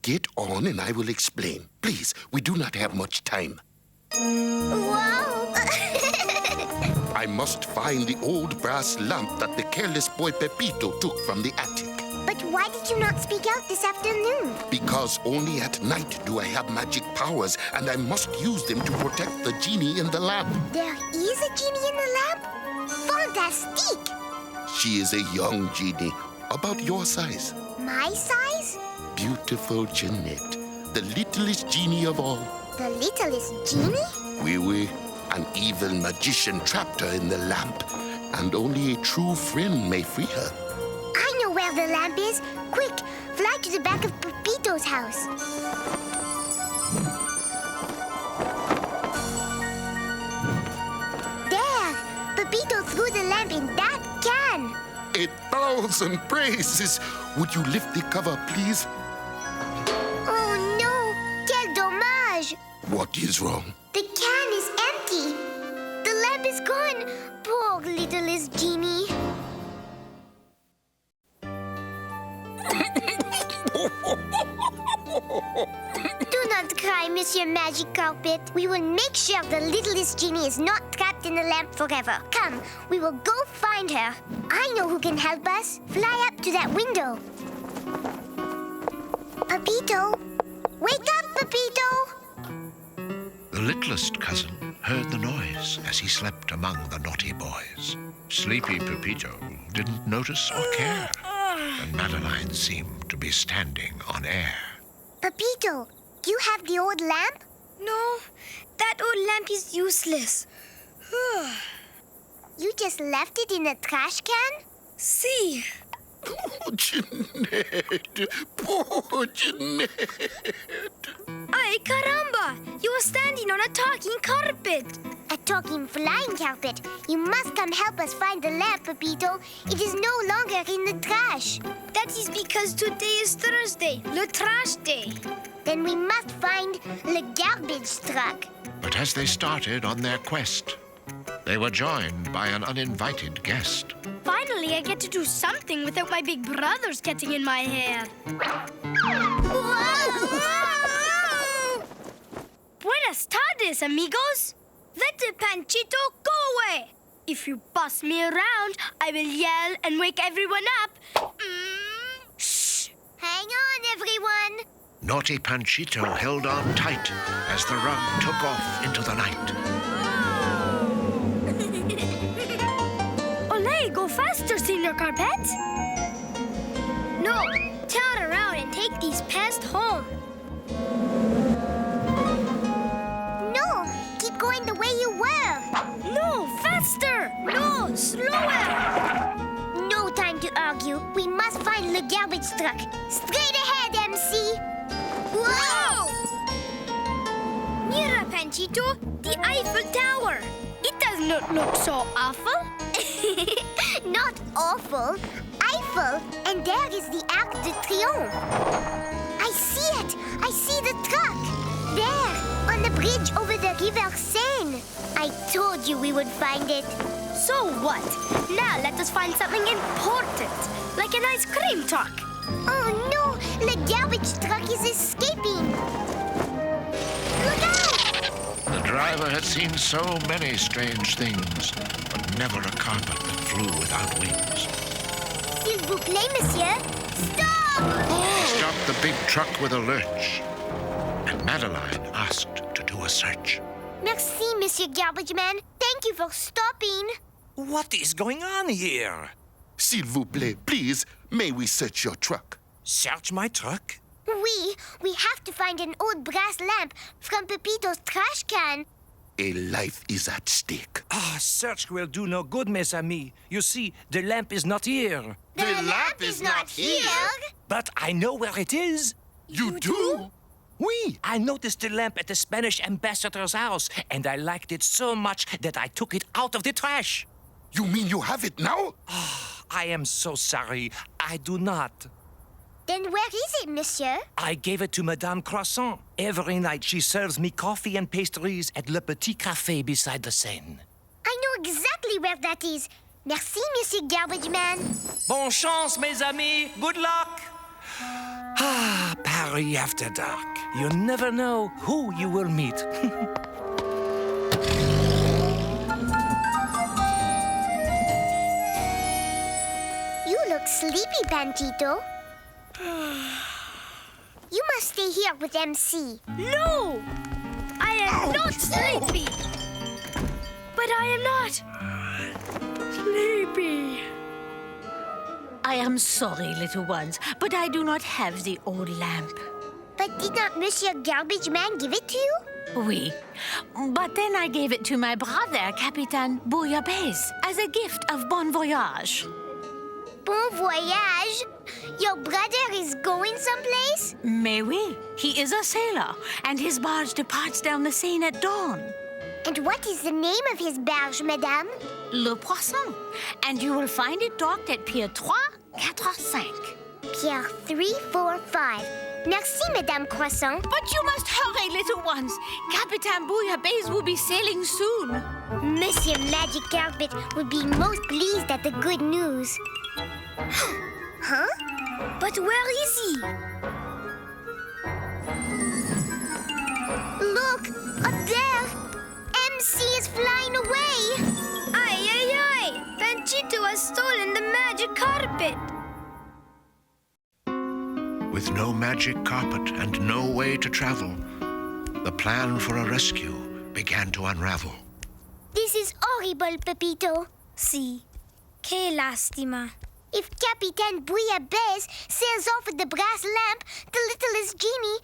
S13: Get on and I will explain. Please, we do not have much time.
S14: Wow!
S13: I must find the old brass lamp that the careless boy Pepito took from the attic.
S14: But why did you not speak out this afternoon?
S13: Because only at night do I have magic powers, and I must use them to protect the genie in the lamp.
S14: There is a genie in the lamp? Fantastique!
S13: She is a young genie, about your size.
S14: My size?
S13: Beautiful Jeanette, the littlest genie of all.
S14: The littlest genie?
S13: Oui. An evil magician trapped her in the lamp, and only a true friend may free her.
S14: I know where the lamp is. Quick, fly to the back of Pepito's house. There! Pepito threw the lamp in that can.
S13: 1,000 praises! Would you lift the cover, please?
S14: Oh no! Quel dommage!
S13: What is wrong?
S14: The can is empty. The lamp is gone. Poor littlest genie. Do not cry, Monsieur Magic Carpet. We will make sure the littlest genie is not trapped in the lamp forever. Come, we will go find her. I know who can help us. Fly up to that window. Pepito! Wake up, Pepito!
S1: The littlest cousin heard the noise as he slept among the naughty boys. Sleepy Pepito didn't notice or care, and Madeline seemed to be standing on air.
S14: Pepito, do you have the old lamp?
S15: No, that old lamp is useless.
S14: You just left it in a trash can?
S15: See.
S13: Poor Jeanette! Poor Jeanette!
S15: Ay, caramba! You are standing on a talking carpet.
S14: A talking flying carpet. You must come help us find the lamp, Pepito. It is no longer in the trash.
S15: That is because today is Thursday, le trash day.
S14: Then we must find the garbage truck.
S1: But as they started on their quest, they were joined by an uninvited guest.
S15: Finally, I get to do something without my big brothers getting in my hair. Buenas tardes, amigos. Let the Panchito go away. If you boss me around, I will yell and wake everyone up.
S14: Shh! Hang on, everyone.
S1: Naughty Panchito held on tight as the rug took off into the night.
S15: Olé, go faster, Senor Carpet. No, turn around and take these pests home.
S14: No, keep going the way you were.
S15: No, faster. No, slower.
S14: No time to argue. We must find the garbage truck. Straight ahead, MC. Whoa!
S15: Mira, Panchito, the Eiffel Tower. It does not look so awful.
S14: Not awful. Eiffel, and there is the Arc de Triomphe. I see it. I see the truck. There, on the bridge over the River Seine. I told you we would find it.
S15: So what? Now let us find something important, like an ice cream truck.
S14: Oh no, the garbage truck is escaping. Look out!
S1: The driver had seen so many strange things, but never a carpet that flew without wings.
S14: S'il vous plaît, monsieur. Stop!
S1: He stopped the big truck with a lurch, and Madeline asked to do a search.
S14: Merci, Monsieur Garbage Man. Thank you for stopping.
S12: What is going on here?
S13: S'il vous plaît, please, may we search your truck?
S12: Search my truck?
S14: We have to find an old brass lamp from Pepito's trash can.
S13: A life is at stake.
S12: Search will do no good, mes amis. You see, the lamp is not here.
S14: The lamp is not here?
S12: But I know where it is.
S13: You do?
S12: Oui, I noticed the lamp at the Spanish ambassador's house, and I liked it so much that I took it out of the trash.
S13: You mean you have it now?
S12: I am so sorry. I do not.
S14: Then where is it, monsieur?
S12: I gave it to Madame Croissant. Every night she serves me coffee and pastries at Le Petit Café beside the Seine.
S14: I know exactly where that is. Merci, Monsieur Garbage Man.
S12: Bon chance, mes amis. Good luck. Paris after dark. You never know who you will meet.
S14: You look sleepy, Panchito. You must stay here with MC.
S15: No! I am not sleepy. But I am not sleepy.
S16: I am sorry, little ones, but I do not have the old lamp.
S14: But did not Monsieur Garbage Man give it to you?
S16: Oui. But then I gave it to my brother, Capitaine Bouillabaisse, as a gift of bon voyage.
S14: Bon voyage? Your brother is going someplace?
S16: Mais oui. He is a sailor, and his barge departs down the Seine at dawn.
S14: And what is the name of his barge, madame?
S16: Le Poisson. And you will find it docked at Pier 3, 4, 5.
S14: Pier 3, 4, 5. Merci, Madame Croissant.
S16: But you must hurry, little ones. Capitaine Bouillabaisse will be sailing soon.
S14: Monsieur Magic Carpet would be most pleased at the good news. Huh?
S15: But where is he?
S14: Look, up there. MC is flying away.
S15: Ay, ay, ay! Panchito has stolen the magic carpet.
S1: With no magic carpet and no way to travel, the plan for a rescue began to unravel.
S14: This is horrible, Pepito.
S15: Sí. Qué lástima.
S14: If Capitaine Bouillabaisse sails off with the brass lamp, the littlest genie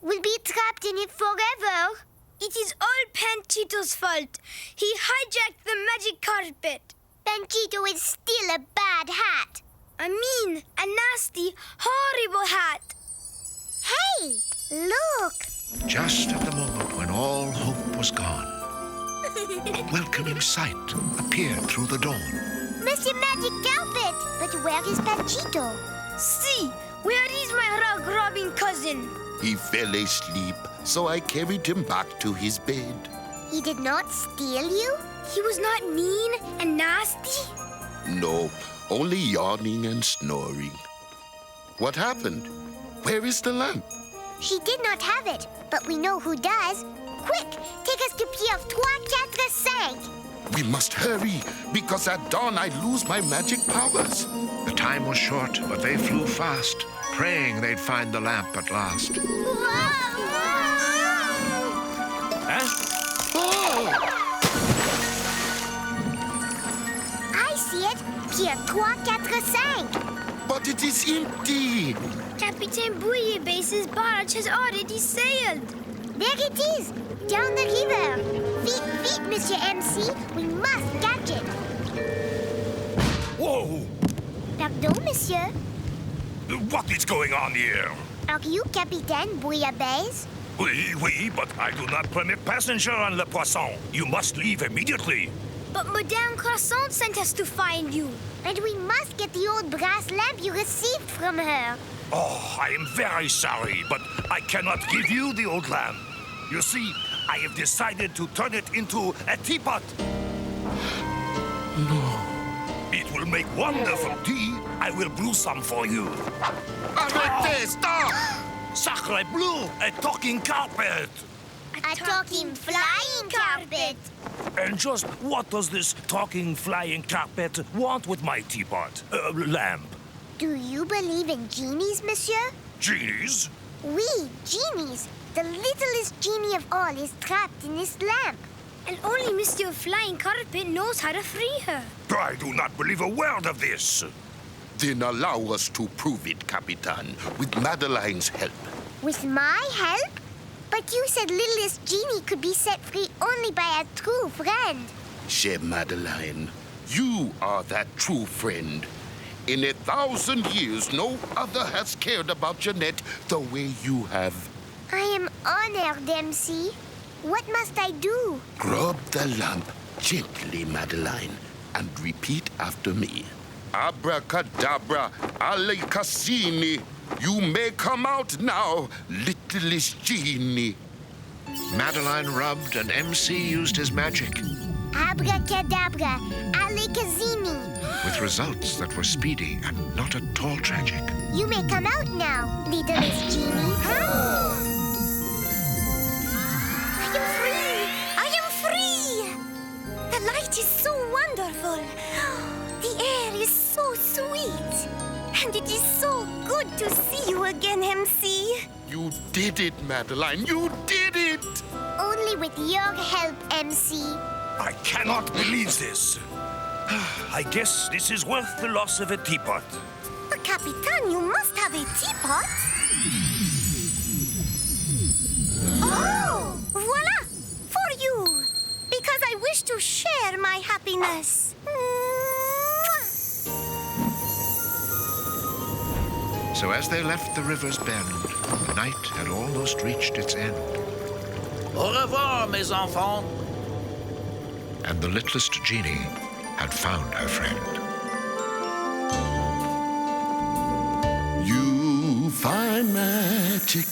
S14: will be trapped in it forever.
S15: It is all Panchito's fault. He hijacked the magic carpet.
S14: Panchito is still a bad hat.
S15: I mean, a nasty, horrible hat.
S14: Hey, look.
S1: Just at the moment when all hope was gone, a welcoming sight appeared through the dawn.
S14: Monsieur Magic Carpet! But where is Panchito?
S15: See, where is my rug-robbing cousin?
S13: He fell asleep, so I carried him back to his bed.
S14: He did not steal you?
S15: He was not mean and nasty?
S13: No, only yawning and snoring. What happened? Where is the lamp?
S14: She did not have it, but we know who does. Quick, take us to Pier 345.
S13: We must hurry, because at dawn I lose my magic powers.
S1: The time was short, but they flew fast, praying they'd find the lamp at last.
S14: I see it. Pier 345.
S13: But it is empty.
S15: Captain Bouillabaisse' barge has already sailed.
S14: There it is, down the river. Vite, vite, Monsieur MC. We must catch it.
S12: Whoa!
S14: Pardon, monsieur?
S12: What is going on here?
S14: Are you Capitaine Bouillabaisse?
S12: Oui, but I do not permit passenger on Le Poisson. You must leave immediately.
S15: But Madame Croissant sent us to find you.
S14: And we must get the old brass lamp you received from her.
S12: Oh, I am very sorry, but I cannot give you the old lamp. You see, I have decided to turn it into a teapot.
S13: No.
S12: It will make wonderful tea. I will brew some for you.
S13: Arrêtez! Stop!
S12: Sacre bleu, a talking carpet.
S14: A talking flying carpet.
S12: And just what does this talking flying carpet want with my teapot? Lamp.
S14: Do you believe in genies, monsieur?
S12: Genies?
S14: Oui, genies. The littlest genie of all is trapped in this lamp.
S15: And only Monsieur Flying Carpet knows how to free her.
S12: I do not believe a word of this.
S13: Then allow us to prove it, Capitan, with Madeline's help.
S14: With my help? But you said littlest genie could be set free only by a true friend.
S13: Chère Madeline, you are that true friend. In 1,000 years, no other has cared about Jeanette the way you have.
S14: I am honored, MC. What must I do?
S13: Rub the lamp gently, Madeline, and repeat after me. Abracadabra, Cassini. You may come out now, littlest genie.
S1: Madeline rubbed and MC used his magic.
S14: Abracadabra, Cassini.
S1: With results that were speedy and not at all tragic.
S14: You may come out now, littlest genie.
S15: I am free! I am free! The light is so wonderful. The air is so sweet. And it is so good to see you again, MC.
S13: You did it, Madeline. You did it!
S14: Only with your help, MC.
S12: I cannot believe this. I guess this is worth the loss of a teapot.
S15: But Capitan, you must have a teapot. Oh! Voila! For you! Because I wish to share my happiness.
S1: So as they left the river's bend, the night had almost reached its end.
S3: Au revoir, mes enfants.
S1: And the littlest genie had found her friend.
S13: You find magic.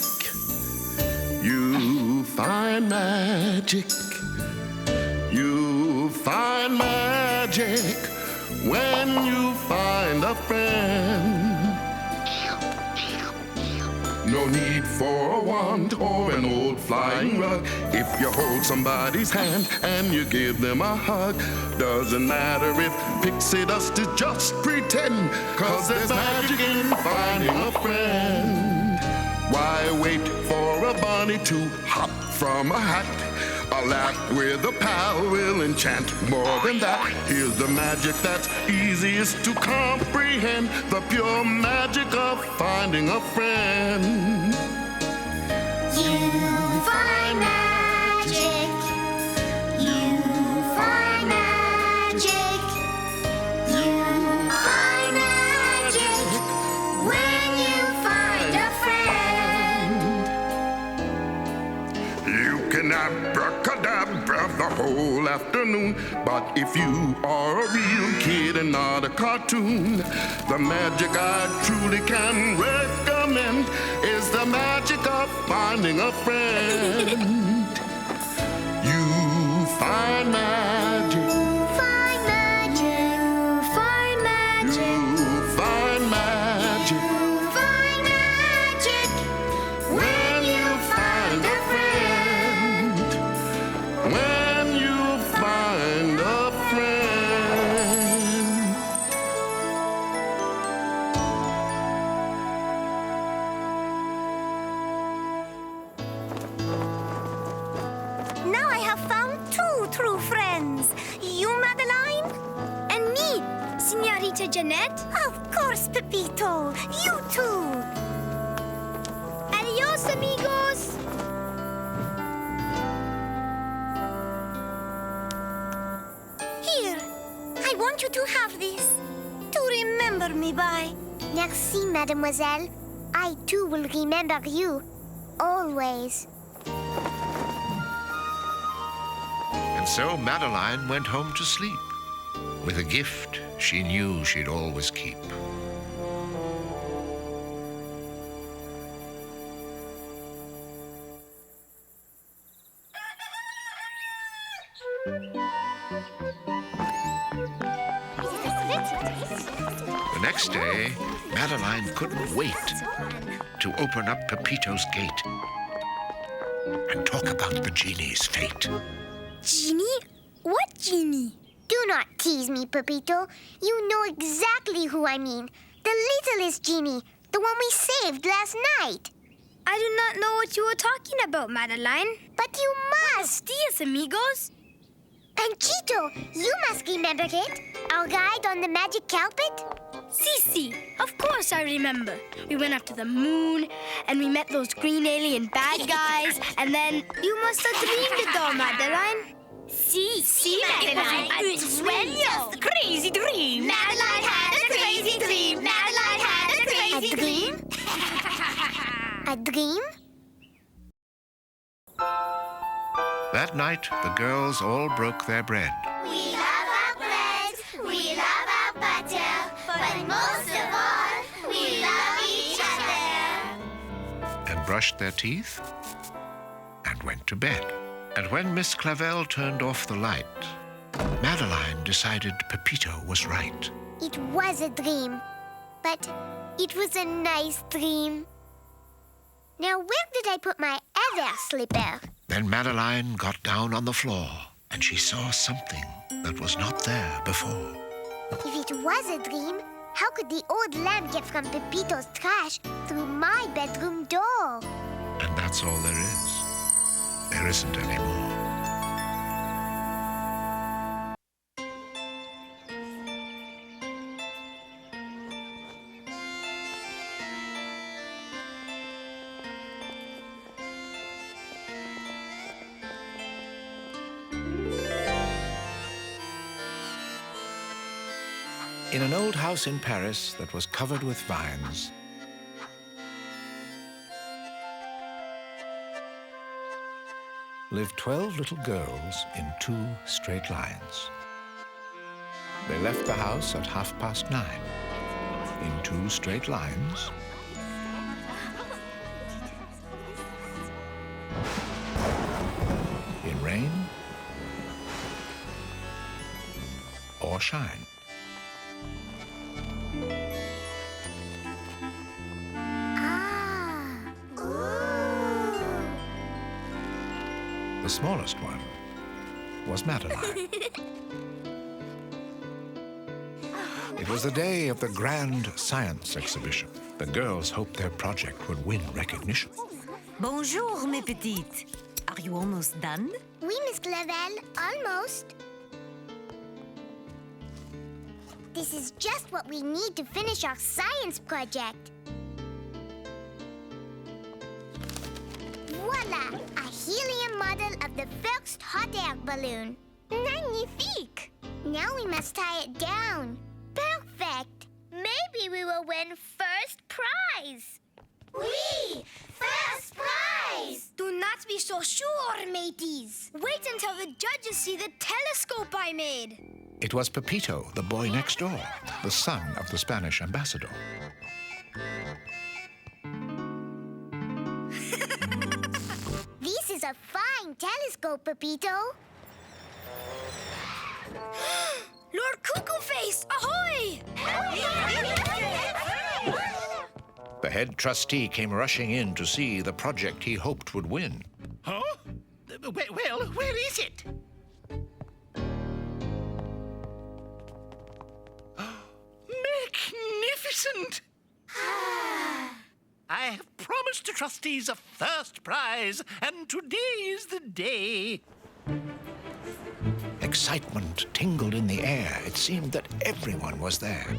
S13: You find magic. You find magic when you find a friend. No need for a wand or an old flying rug. If you hold somebody's hand and you give them a hug, doesn't matter if pixie dust is just pretend, 'cause there's magic in finding a friend. Why wait for a bunny to hop from a hat? A laugh with a pal will enchant more than that. Here's the magic that's easiest to comprehend, the pure magic of finding a friend.
S14: You find magic. You find magic. You find magic when you find a friend.
S13: You can abracadabra the whole afternoon, but if you are a real kid and not a cartoon, the magic I truly can recommend is the magic of finding a friend. You
S9: find magic.
S14: Find magic.
S2: Find magic.
S9: Find magic.
S14: Find magic.
S9: When you find a friend. When you find a friend.
S15: Now I have found two true friends. You, Madeline?
S2: And me, Señorita Jeanette.
S15: Of course, Pepito. You too.
S2: Adios, amigos.
S15: Here, I want you to have this. To remember me by.
S14: Merci, mademoiselle. I too will remember you. Always.
S1: And so Madeline went home to sleep with a gift she knew she'd always keep. The next day, Madeline couldn't wait to open up Pepito's gate and talk about the genie's fate.
S14: Genie? What genie? Do not tease me, Pepito. You know exactly who I mean. The littlest genie. The one we saved last night.
S2: I do not know what you are talking about, Madeline.
S14: But you must.
S2: Dias, amigos.
S14: Panchito, you must remember it. Our guide on the magic carpet.
S2: Si, of course I remember. We went up to the moon, and we met those green alien bad guys, and then... You must have dreamed it all, Madeline.
S16: See, Madeline, un sueño. Crazy dream.
S11: Madeline had a crazy dream. Madeline had a crazy dream.
S14: A dream?
S1: That night, the girls all broke their bread
S11: We love our bread, we love our butter, but most of all, we love each other.
S1: and brushed their teeth and went to bed. And when Miss Clavel turned off the light, Madeline decided Pepito was right.
S14: It was a dream. But it was a nice dream. Now, where did I put my other slipper?
S1: Then Madeline got down on the floor and she saw something that was not there before.
S14: If it was a dream, how could the old lamp get from Pepito's trash through my bedroom door?
S1: And that's all there is. There isn't any more. In an old house in Paris that was covered with vines, lived 12 little girls in 2 straight lines. They left the house at 9:30 in 2 straight lines. In rain or shine. The smallest one was Madeline. It was the day of the grand science exhibition. The girls hoped their project would win recognition.
S8: Bonjour, mes petites. Are you almost done?
S14: Oui, Miss Clavel, almost. This is just what we need to finish our science project. Voila! A helium model of the first hot air balloon. Magnifique! Now we must tie it down. Perfect! Maybe we will win first prize.
S11: Oui! First prize!
S2: Do not be so sure, mateys. Wait until the judges see the telescope I made.
S1: It was Pepito, the boy next door, the son of the Spanish ambassador.
S14: This is a fine telescope, Pepito.
S5: Ships ahoy!
S1: The head trustee came rushing in to see the project he hoped would win.
S12: Huh? Well, where is it? Magnificent! I have promised the trustees a first prize, and today is the day.
S1: Excitement tingled in the air. It seemed that everyone was there.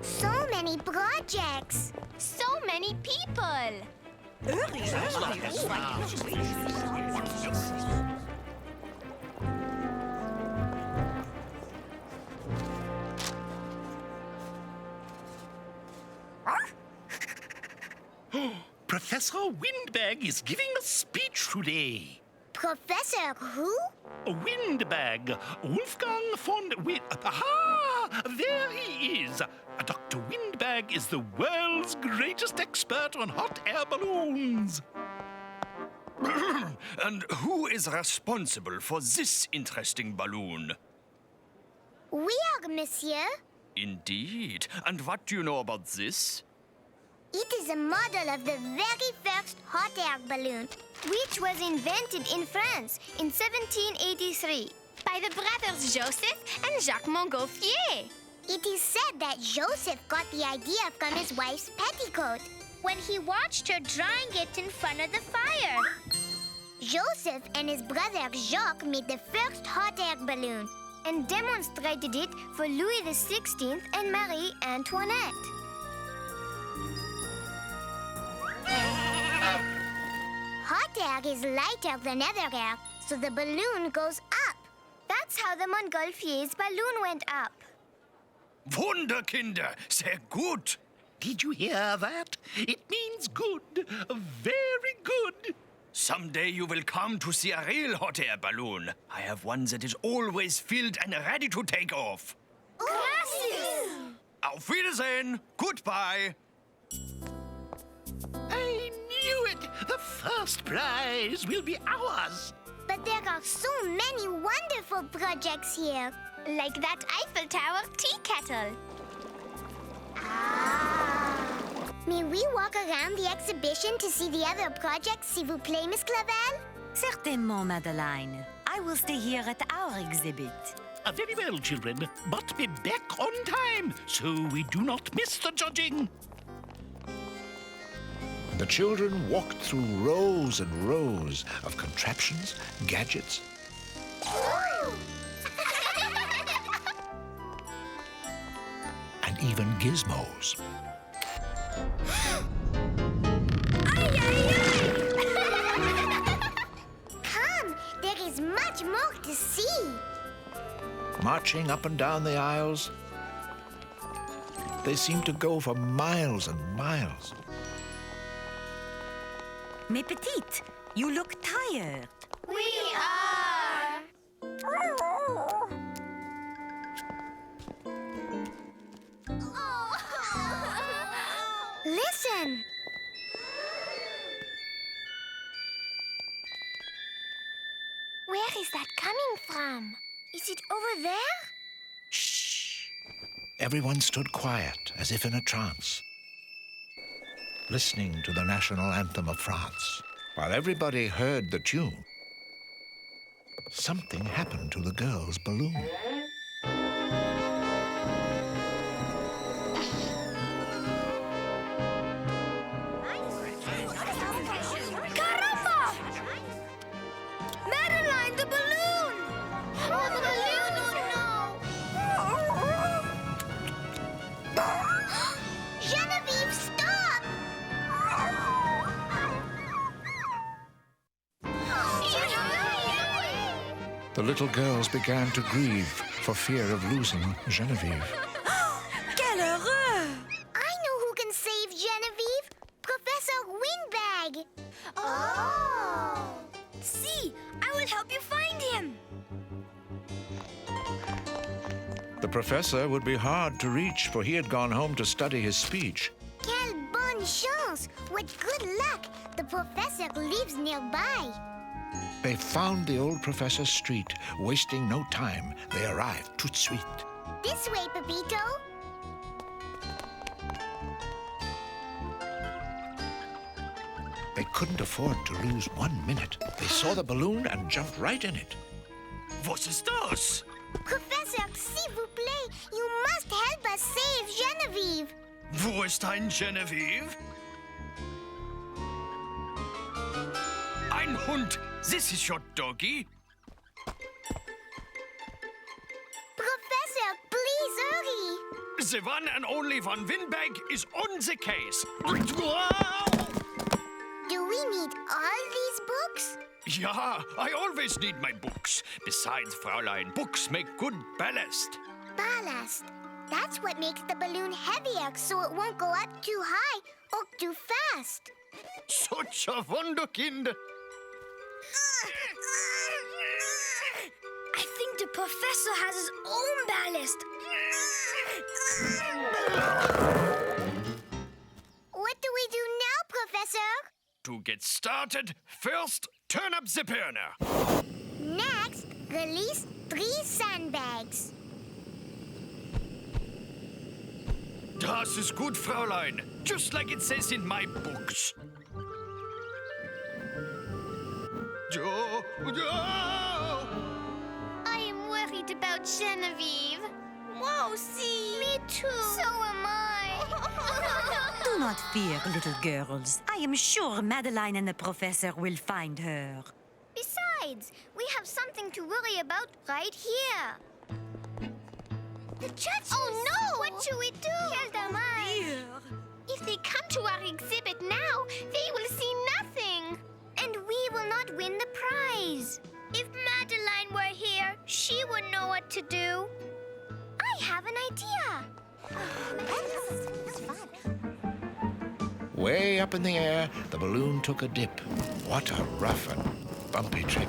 S14: So many projects.
S2: So many people.
S12: Professor Windbag is giving a speech today.
S14: Professor who?
S12: Windbag. Wolfgang von Aha! There he is. Dr. Windbag is the world's greatest expert on hot air balloons.
S17: And who is responsible for this interesting balloon?
S14: We are, monsieur.
S17: Indeed. And what do you know about this?
S14: It is a model of the very first hot air balloon,
S2: Which was invented in France in 1783 by the brothers Joseph and Jacques Montgolfier.
S14: It is said that Joseph got the idea from his wife's petticoat
S2: when he watched her drying it in front of the fire.
S14: Joseph and his brother Jacques made the first hot air balloon
S2: and demonstrated it for Louis XVI and Marie Antoinette.
S14: Hot air is lighter than other air, so the balloon goes up.
S2: That's how the Montgolfier's balloon went up.
S17: Wunderkinder, sehr gut.
S12: Did you hear that? It means good, very good.
S17: Someday you will come to see a real hot air balloon. I have one that is always filled and ready to take off.
S14: Gracias!
S17: Auf Wiedersehen. Goodbye.
S12: I knew it! The first prize will be ours.
S14: But there are so many wonderful projects here.
S2: Like that Eiffel Tower tea kettle.
S14: May we walk around the exhibition to see the other projects, s'il vous plaît, Miss Clavel?
S8: Certainement, Madeline. I will stay here at our exhibit.
S6: Very well, children, but be back on time so we do not miss the judging.
S1: The children walked through rows and rows of contraptions, gadgets, and even gizmos.
S14: Come, there is much more to see.
S1: Marching up and down the aisles, they seemed to go for miles and miles.
S8: Mes petites, you look tired.
S2: We are.
S14: Listen.
S2: Where is that coming from? Is it over there?
S1: Shh! Everyone stood quiet, as if in a trance, listening to the national anthem of France. While everybody heard the tune, something happened to the girl's balloon.
S2: Caramba! Madeline, the balloon! Oh, the balloon! Oh, no!
S14: Genevieve, stop!
S1: The little girls began to grieve for fear of losing Genevieve.
S8: Quel heureux!
S14: I know who can save Genevieve. Professor Windbag. Oh!
S2: See, I will help you find him.
S1: The professor would be hard to reach, for he had gone home to study his speech.
S14: Quelle bonne chance! What good luck! The professor lives nearby.
S1: They found the old professor's street. Wasting no time, they arrived tout de suite.
S14: This way, Pepito.
S1: They couldn't afford to lose 1 minute. They saw the balloon and jumped right in it.
S17: Was ist das?
S14: Professor, s'il vous plaît, you must help us save Genevieve.
S17: Wo ist ein Genevieve? Ein Hund. This is your doggy.
S14: Professor, please hurry.
S17: The one and only Von Windbag is on the case.
S14: Do we need all these books?
S17: Yeah, I always need my books. Besides, Fräulein, books make good ballast.
S14: Ballast. That's what makes the balloon heavier so it won't go up too high or too fast.
S17: Such a wunderkind.
S5: I think the professor has his own ballast.
S14: What do we do now, Professor?
S17: To get started, first turn up the burner.
S14: Next, release 3 sandbags.
S17: Das ist gut, Fräulein. Just like it says in my books.
S2: I am worried about Genevieve. Whoa, see? Me too. So am I.
S8: Do not fear, little girls. I am sure Madeline and the professor will find her.
S2: Besides, we have something to worry about right here. The judges! Oh no! What should we do? Quel dommage! If they come to our exhibit now, they will see nothing. And we will not win the prize. If Madeline were here, she would know what to do. I have an idea.
S1: Way up in the air, the balloon took a dip. What a rough and bumpy trip.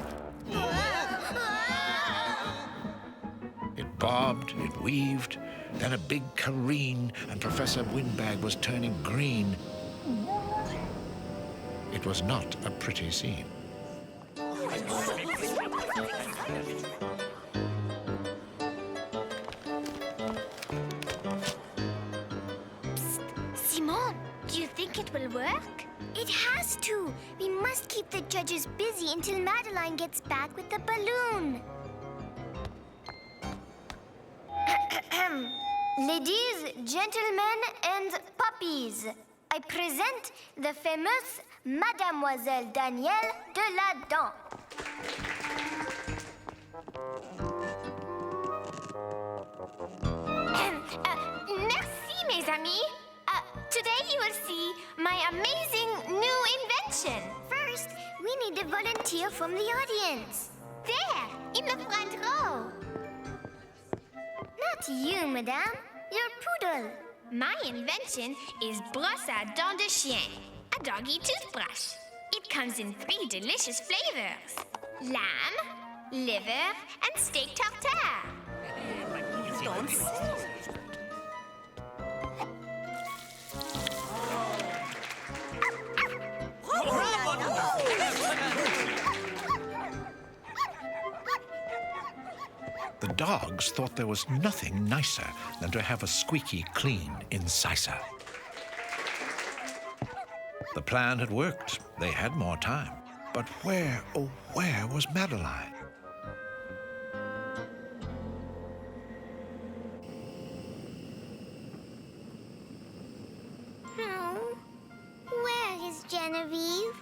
S1: It bobbed, it weaved, then a big careen, and Professor Windbag was turning green. It was not a pretty scene.
S2: Simone, do you think it will work?
S14: It has to. We must keep the judges busy until Madeline gets back with the balloon. Ladies, gentlemen, and puppies, I present the famous Mademoiselle Danielle de la Dent.
S2: Merci, mes amis. Today you will see my amazing new invention.
S14: First, we need a volunteer from the audience.
S2: There, in the front row.
S14: Not you, madame. Your poodle.
S2: My invention is brosse à dents de chien, a doggy toothbrush. It comes in 3 delicious flavors: lamb, liver, and steak tartare.
S1: The dogs thought there was nothing nicer than to have a squeaky clean incisor. The plan had worked. They had more time. But where, oh, where was Madeline?
S14: Oh, where is Genevieve?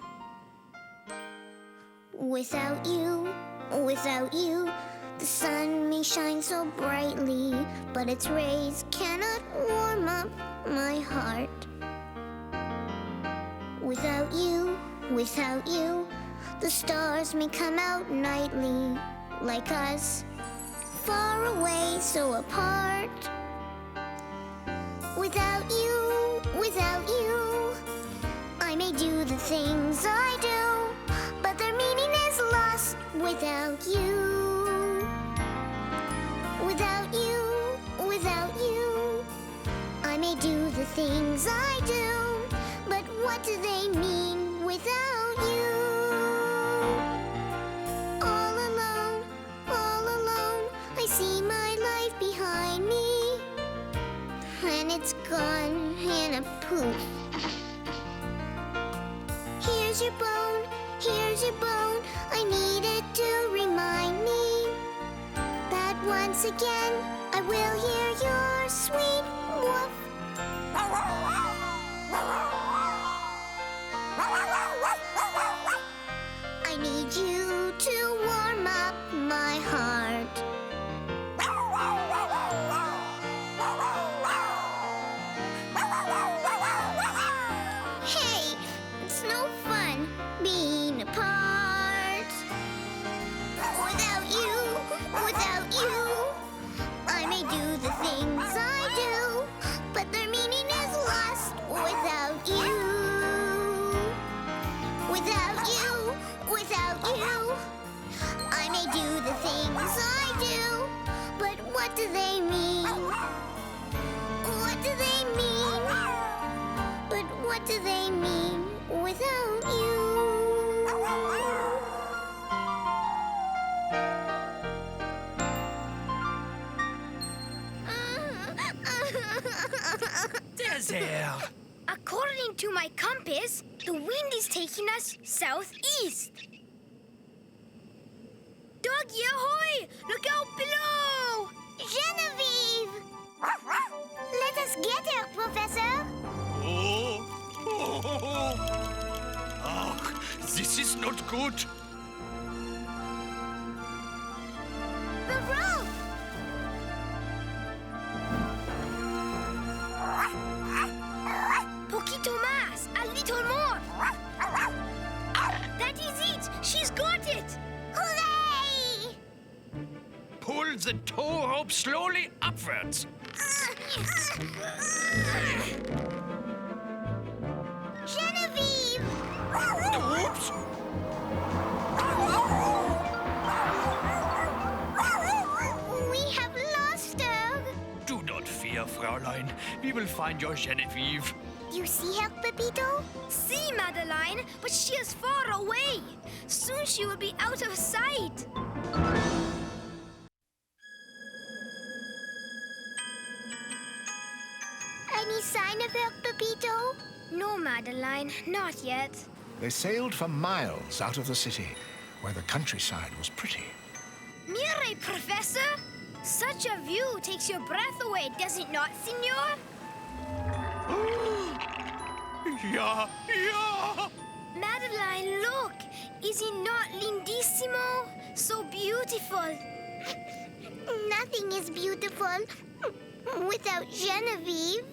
S14: Without you, the sun may shine so brightly, but its rays cannot warm up my heart. Without you, the stars may come out nightly, like us, far away, so apart. Without you, I may do the things I do, but their meaning is lost without you. Without you, I may do the things I do, but what do they mean without you? Here's your bone, here's your bone. I need it to remind me that once again I will hear your sweet woof. I need you to warm up my heart. Hey, it's no fun being apart. Without you, I may do the things I do, but their meaning is lost without you. Without you, I may do the things I do, but what do they mean? What do they mean? But what do they mean without you?
S17: There.
S2: According to my compass, the wind is taking us southeast. Doggy ahoy! Look out below!
S14: Genevieve! Let us get her, Professor.
S17: Oh, this is not good.
S14: The rope!
S2: Poquito más! A little more! That is it! She's got it!
S14: Hooray!
S17: Pull the tow rope slowly upwards.
S14: Genevieve!
S17: Oops.
S14: We have lost her.
S17: Do not fear, Fräulein. We will find your Genevieve.
S14: You see her, Pepito?
S2: See, Madeline, but she is far away. Soon she will be out of sight.
S14: Any sign of her, Pepito?
S2: No, Madeline, not yet.
S1: They sailed for miles out of the city, where the countryside was pretty.
S2: Mire, Professor! Such a view takes your breath away, does it not, Signor?
S17: Yeah.
S2: Madeline, look! Is it not lindissimo? So beautiful.
S14: Nothing is beautiful without Genevieve.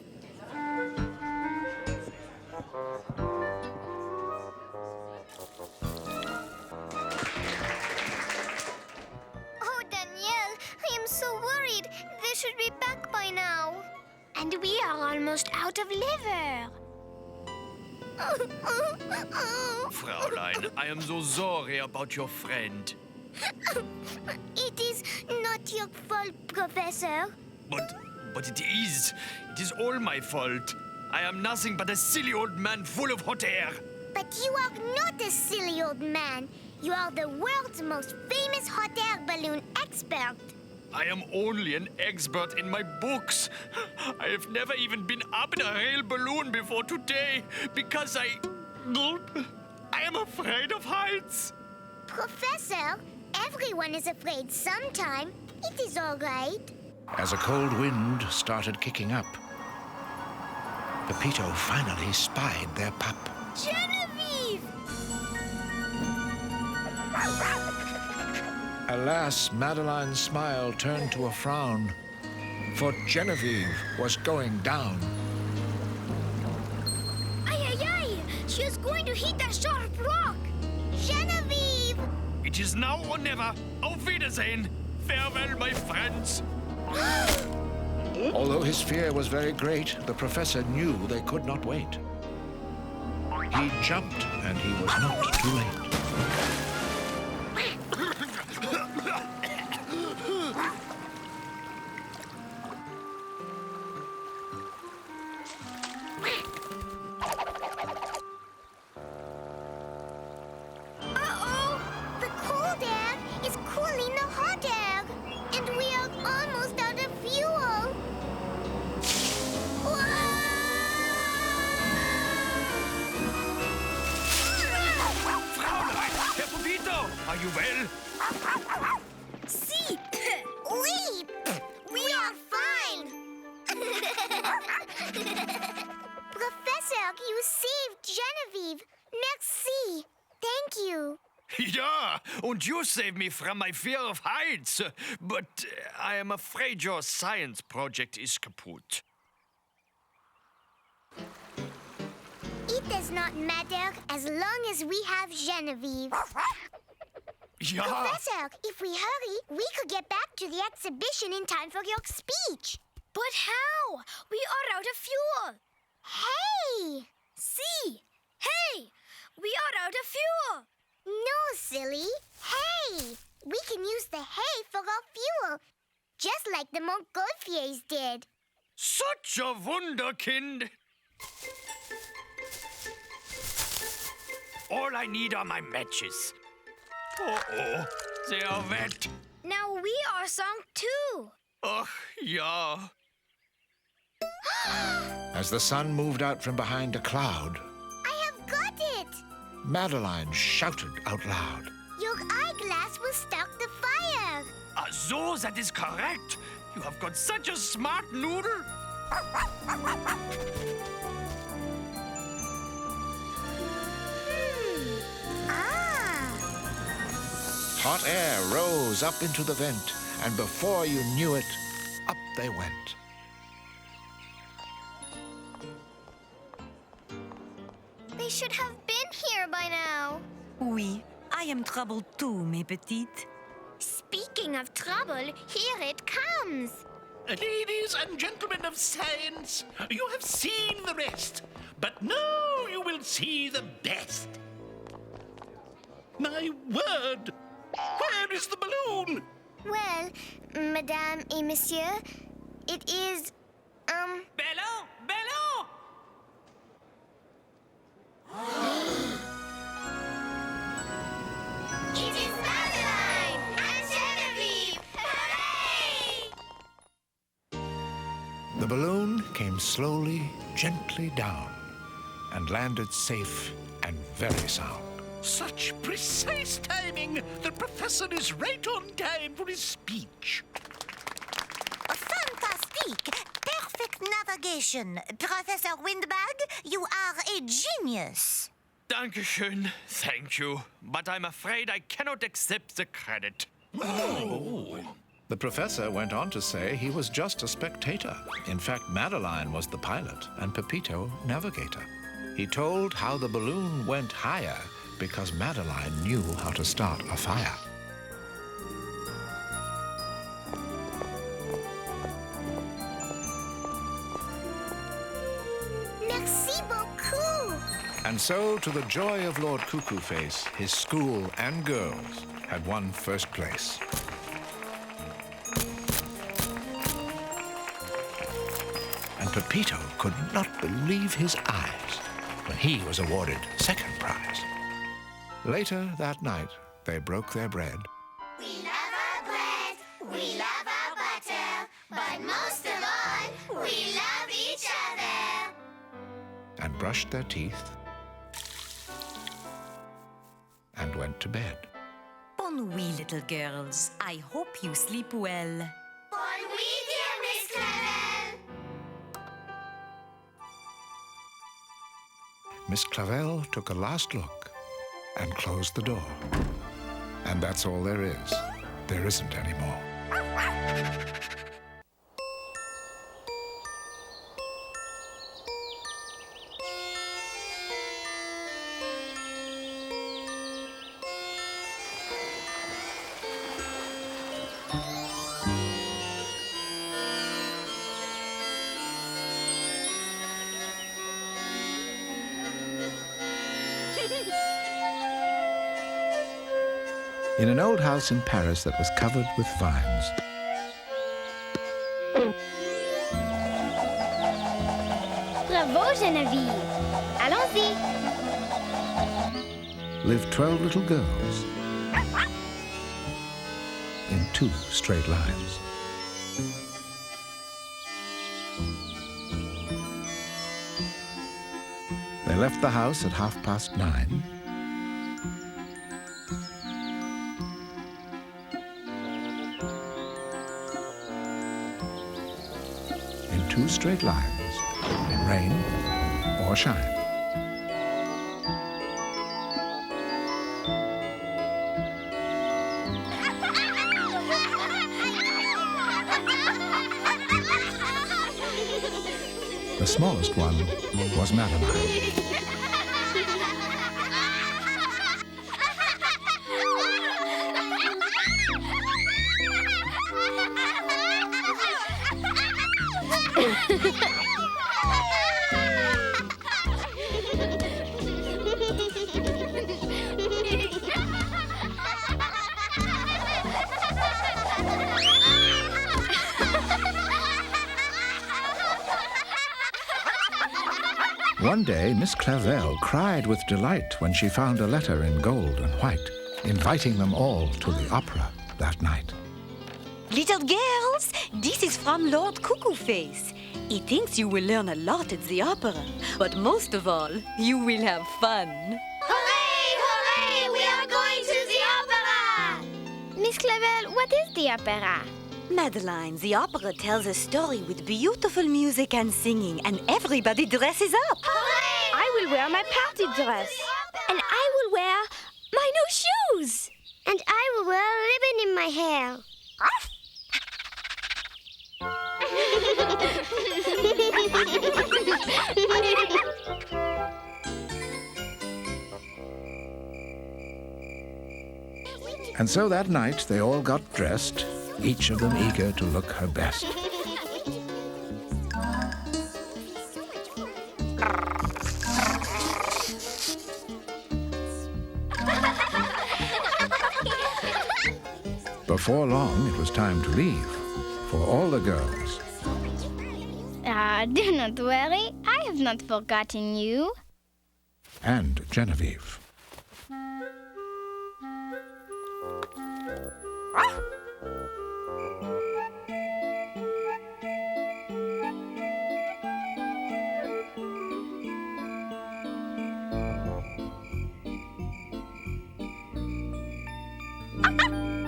S14: Oh, Danielle, I am so worried. They should be back by now.
S2: And we are almost out of liver.
S17: Fräulein, I am so sorry about your friend.
S14: It is not your fault, Professor.
S17: But it is. It is all my fault. I am nothing but a silly old man full of hot air.
S14: But you are not a silly old man. You are the world's most famous hot air balloon expert.
S17: I am only an expert in my books. I have never even been up in a real balloon before today because I am afraid of heights.
S14: Professor, everyone is afraid sometime. It is all right.
S1: As a cold wind started kicking up, Pepito finally spied their pup.
S2: Genevieve!
S1: Alas, Madeline's smile turned to a frown, for Genevieve was going down.
S2: Ay, ay, ay! She is going to hit a sharp rock!
S14: Genevieve!
S17: It is now or never. Auf Wiedersehen. Farewell, my friends.
S1: Although his fear was very great, the professor knew they could not wait. He jumped, and he was not too late.
S14: Uh-oh! The cold air is cooling the hot air, and we are almost out of fuel. Whoa!
S17: you well?
S14: See, we are fine. Professor, you saved Genevieve. Merci. Thank you.
S17: Yeah, and you saved me from my fear of heights. But I am afraid your science project is kaput.
S14: It does not matter as long as we have Genevieve.
S17: Yeah.
S14: Professor, if we hurry, we could get back to the exhibition in time for your speech.
S2: But how? We are out of fuel.
S14: Hey!
S2: See? Hey! We are out of fuel.
S14: No, silly. Hey! We can use the hay for our fuel, just like the Montgolfiers did.
S17: Such a wunderkind. All I need are my matches. Uh-oh, they are wet.
S2: Now we are sunk too.
S17: Ach, yeah.
S1: As the sun moved out from behind a cloud,
S14: I have got it!
S1: Madeline shouted out loud.
S14: Your eyeglass will start the fire.
S17: So that is correct. You have got such a smart noodle.
S1: Hot air rose up into the vent, and before you knew it, up they went.
S2: They should have been here by now.
S8: Oui, I am troubled too, mes petites.
S2: Speaking of trouble, here it comes.
S12: Ladies and gentlemen of science, you have seen the rest, but now you will see the best. My word! Where is the balloon?
S14: Well, Madame et Monsieur, it is,
S17: Ballon! Ballon!
S11: It is Madeline and Genevieve! Hooray!
S1: The balloon came slowly, gently down, and landed safe and very sound.
S12: Such precise timing! The professor is right on time for his speech.
S15: Fantastic! Perfect navigation. Professor Windbag, you are a genius.
S17: Dankeschön. Thank you. But I'm afraid I cannot accept the credit.
S1: Oh. The professor went on to say he was just a spectator. In fact, Madeline was the pilot and Pepito navigator. He told how the balloon went higher because Madeline knew how to start a fire.
S14: merci beaucoup.
S1: And so, to the joy of Lord Cuckoo Face, his school and girls had won first place. And Pepito could not believe his eyes when he was awarded second prize. Later that night, they broke their bread
S11: We love our bread, we love our butter, but most of all, we love each other.
S1: and brushed their teeth and went to bed.
S8: Bon nuit, little girls. I hope you sleep well.
S11: Bon nuit, dear Miss Clavel.
S1: Miss Clavel took a last look and closed the door. And that's all there is. There isn't any more. In an old house in Paris that was covered with vines,
S2: Bravo, Genevieve. Allons-y.
S1: lived 12 little girls in 2 straight lines. They left the house at 9:30 2 straight lines, in rain or shine. The smallest one was Madeline. One day, Miss Clavel cried with delight when she found a letter in gold and white, inviting them all to the opera that night.
S8: Little girls, this is from Lord Cuckoo Face. He thinks you will learn a lot at the opera, but most of all, you will have fun.
S2: Hooray! Hooray! We are going to the opera! Miss Clavel, what is the opera?
S8: Madeline, the opera tells a story with beautiful music and singing, and everybody dresses up.
S2: Hooray!
S5: I will wear my party dress.
S14: And I will wear my new shoes. And I will wear a ribbon in my hair.
S1: And so that night they all got dressed, each of them eager to look her best. Before long, it was time to leave for all the girls.
S2: Do not worry. I have not forgotten you.
S1: And Genevieve.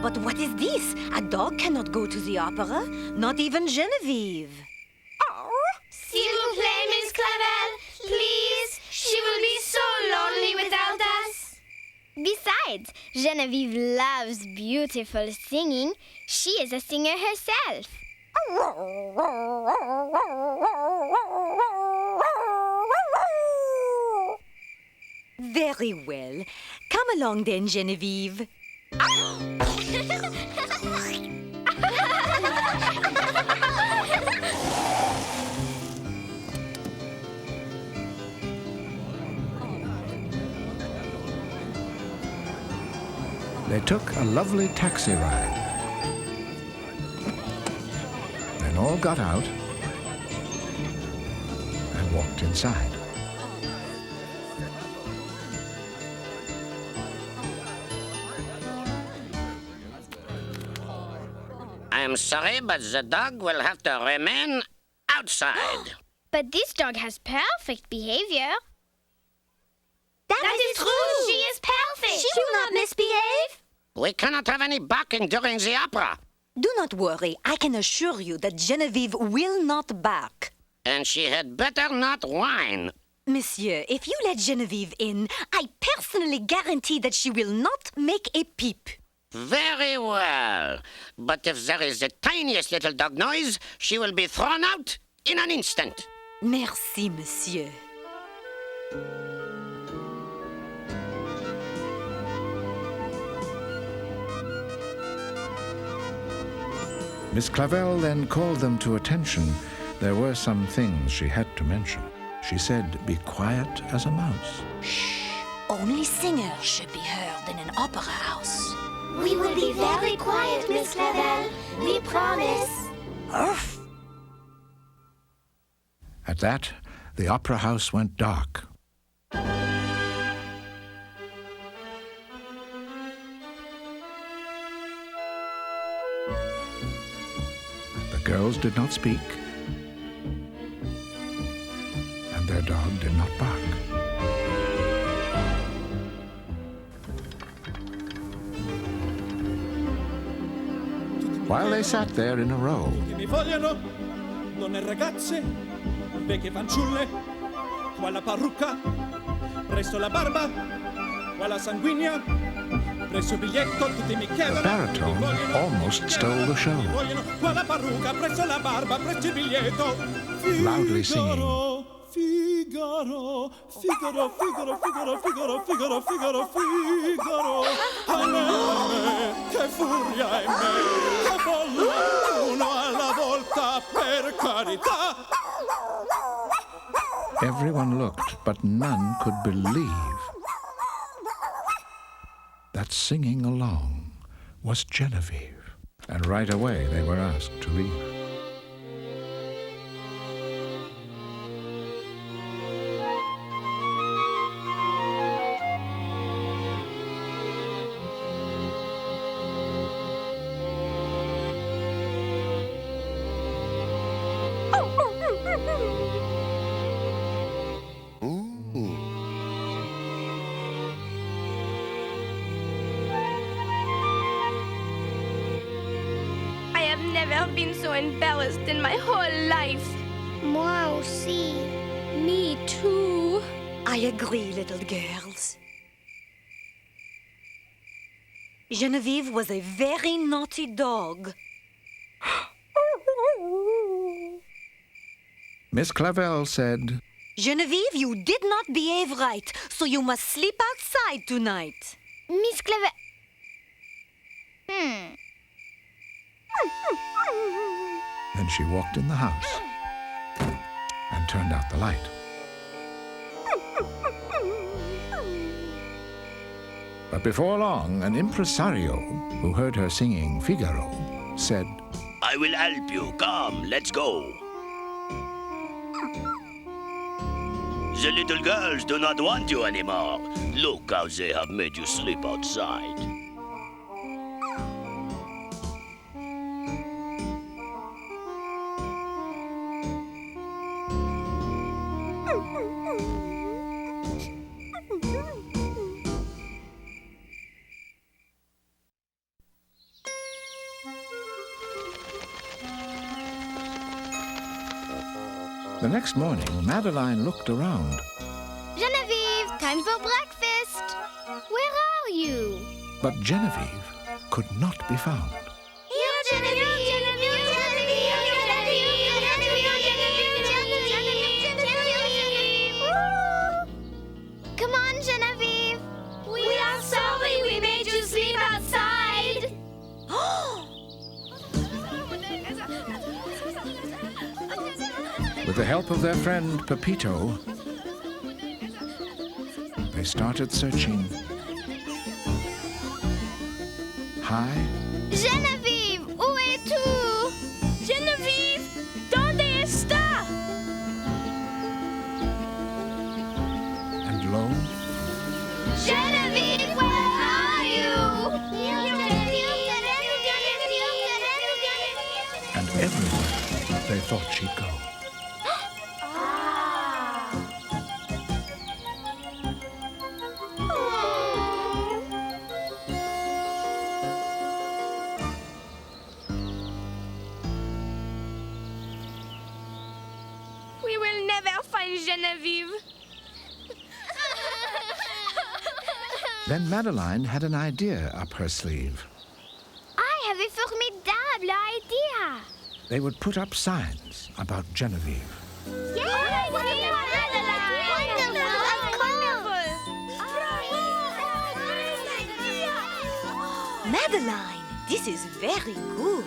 S8: But what is this? A dog cannot go to the opera, not even Genevieve.
S2: S'il vous plaît, Miss Clavel, please. She will be so lonely without us. Besides, Genevieve loves beautiful singing. She is a singer herself.
S8: Very well. Come along then, Genevieve.
S1: They took a lovely taxi ride. Then all got out and walked inside.
S3: I am sorry, but the dog will have to remain outside.
S2: But this dog has perfect behavior.
S15: That is true.
S2: She is perfect.
S15: She will not misbehave.
S3: We cannot have any barking during the opera.
S8: Do not worry. I can assure you that Genevieve will not bark.
S3: And she had better not whine.
S8: Monsieur, if you let Genevieve in, I personally guarantee that she will not make a peep.
S3: Very well. But if there is the tiniest little dog noise, she will be thrown out in an instant.
S8: Merci, monsieur.
S1: Miss Clavel then called them to attention. There were some things she had to mention. She said, "Be quiet as a mouse."
S8: Shh. Only singers should be heard in an opera house.
S11: We will be very quiet, Miss Clavel. We promise.
S8: Arf.
S1: At that, the opera house went dark. The girls did not speak, and their dog did not bark. While they sat there in a row,
S18: donne e ragazze, vecchie fanciulle, qua la parrucca, presso la barba, qua la sanguigna, presso il biglietto, tutti mi
S1: The
S18: chiedono.
S1: baritone almost stole the show,
S18: Vogliono qua la parrucca, presso la barba, presso il biglietto.
S1: loudly singing.
S18: Figaro, Figaro, Figaro, Figaro, Figaro, Figaro, Figaro, Figaro. Ahimè, che furia è me, che folla, uno alla volta, per carità.
S1: Everyone looked, but none could believe that singing along was Genevieve. And right away they were asked to leave.
S5: I have never been so embarrassed in my whole life.
S2: Moi aussi.
S5: Me too.
S8: I agree, little girls. Genevieve was a very naughty dog.
S1: Miss Clavel said,
S8: Genevieve, you did not behave right, so you must sleep outside tonight.
S2: Miss Clavel.
S1: then she walked in the house and turned out the light. But before long, an impresario who heard her singing Figaro said,
S19: I will help you. Come, let's go. The little girls do not want you anymore. Look how they have made you sleep outside.
S1: The next morning, Madeline looked around.
S2: Genevieve, time for breakfast. Where are you?
S1: But Genevieve could not be found.
S2: Here, Genevieve! Come on, Genevieve.
S5: We are sorry we made you sleep outside.
S1: With the help of their friend Pepito, they started searching high
S2: Genevieve, où es-tu?
S5: Genevieve, ¿dónde está?
S1: and low,
S2: Genevieve, where are you?
S1: and everywhere they thought she'd go.
S5: We will never find Genevieve.
S1: Then Madeline had an idea up her sleeve.
S2: I have a formidable idea.
S1: They would put up signs about Genevieve.
S8: Madeline, this is very good.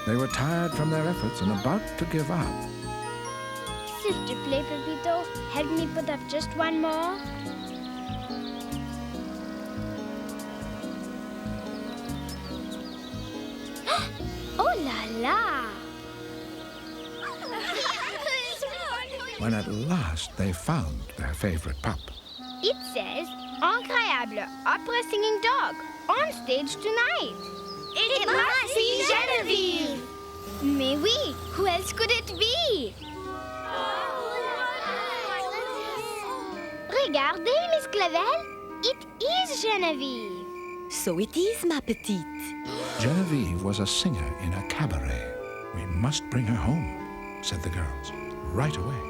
S1: They were tired from their efforts and about to give up.
S2: S'il te plaît, Pepito, help me put up just one more. Oh la la!
S1: when at last they found their favorite pup.
S2: It says, Incroyable Opera Singing Dog, on stage tonight.
S11: It must be Genevieve.
S2: Mais oui, who else could it be? Regardez, Miss Clavel, it is Genevieve.
S8: So it is, ma petite.
S1: Genevieve was a singer in a cabaret. We must bring her home, said the girls, right away.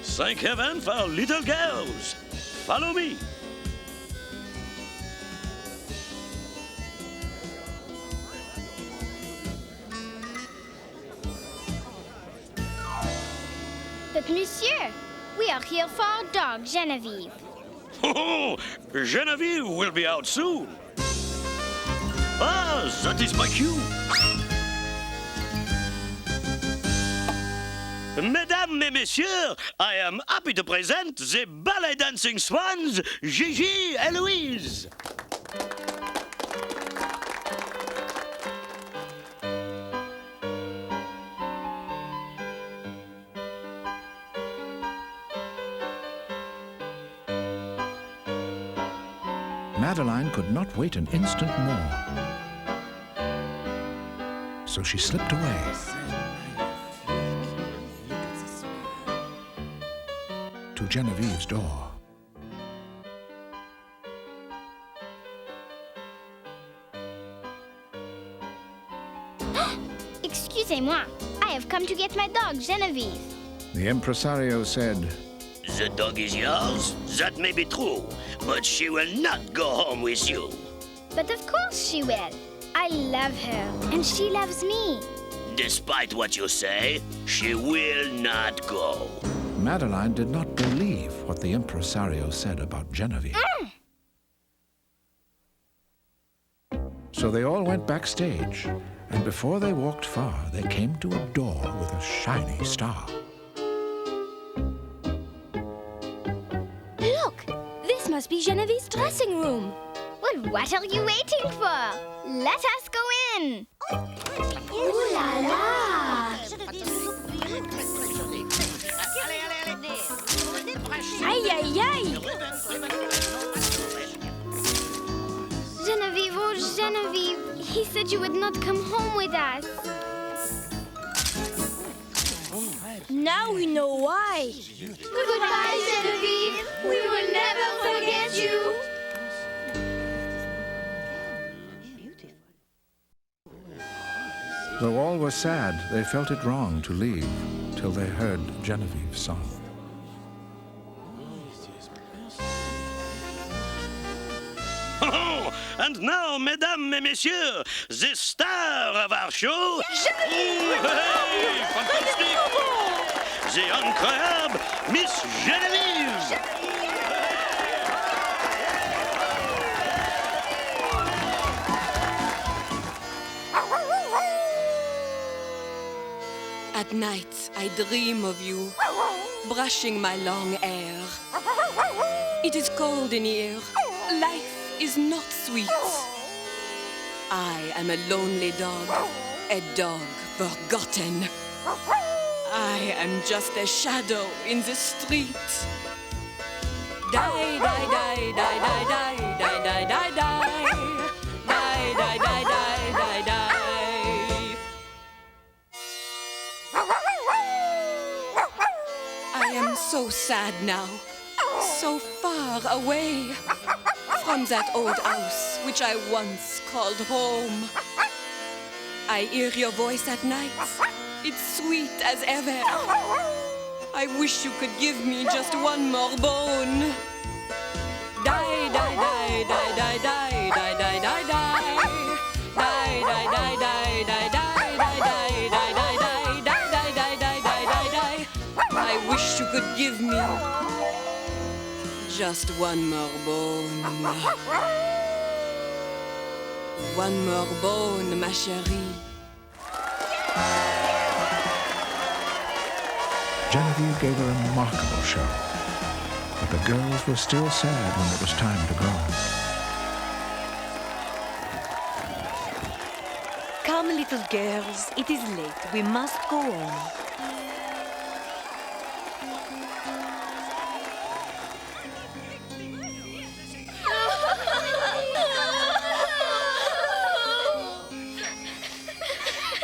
S19: Thank heaven for little girls. Follow me.
S2: But monsieur, we are here for our dog, Genevieve.
S19: Oh, Genevieve will be out soon. Ah, that is my cue. Mesdames et messieurs, I am happy to present the ballet dancing swans, Gigi and Louise.
S1: Madeline could not wait an instant more. So she slipped away. To Genevieve's door.
S2: Excusez-moi, I have come to get my dog, Genevieve.
S1: The impresario said,
S19: The dog is yours? That may be true, but she will not go home with you.
S2: But of course she will. I love her, and she loves me.
S19: Despite what you say, she will not go.
S1: Madeline did not believe what the impresario said about Genevieve. So they all went backstage, and before they walked far, they came to a door with a shiny star.
S2: Look, this must be Genevieve's dressing room. Well, what are you waiting for? Let us go in.
S11: Ooh la la!
S5: Aïe, aïe, aïe!
S2: Genevieve, oh Genevieve, he said you would not come home with us.
S5: Now we know why.
S11: Goodbye, Genevieve. We will never forget you.
S1: Though all were sad, they felt it wrong to leave till they heard Genevieve's song.
S19: Oh, and now, mesdames et messieurs, the star of our show, hey, fantastic, the incroyable Miss Genevieve.
S20: At night, I dream of you, brushing my long hair. It is cold in here. Life is not sweet. I am a lonely dog, a dog forgotten. I am just a shadow in the street. Die, die, die, die, die, die, die, die, die, die. Die, die, die, die, die, die. I am so sad now, so far away from that old house which I once called home. I hear your voice at night. It's sweet as ever. I wish you could give me just one more bone. Die, die, die, die, die, die, die, die, die, die. Die, die, die, die, die, die, die, die, die, die, die, die, die, die, die, die, die. I wish you could give me just one more bone. One more bone, ma chérie.
S1: Genevieve gave a remarkable show, but the girls were still sad when it was time to go.
S8: little girls, it is late. We must go home.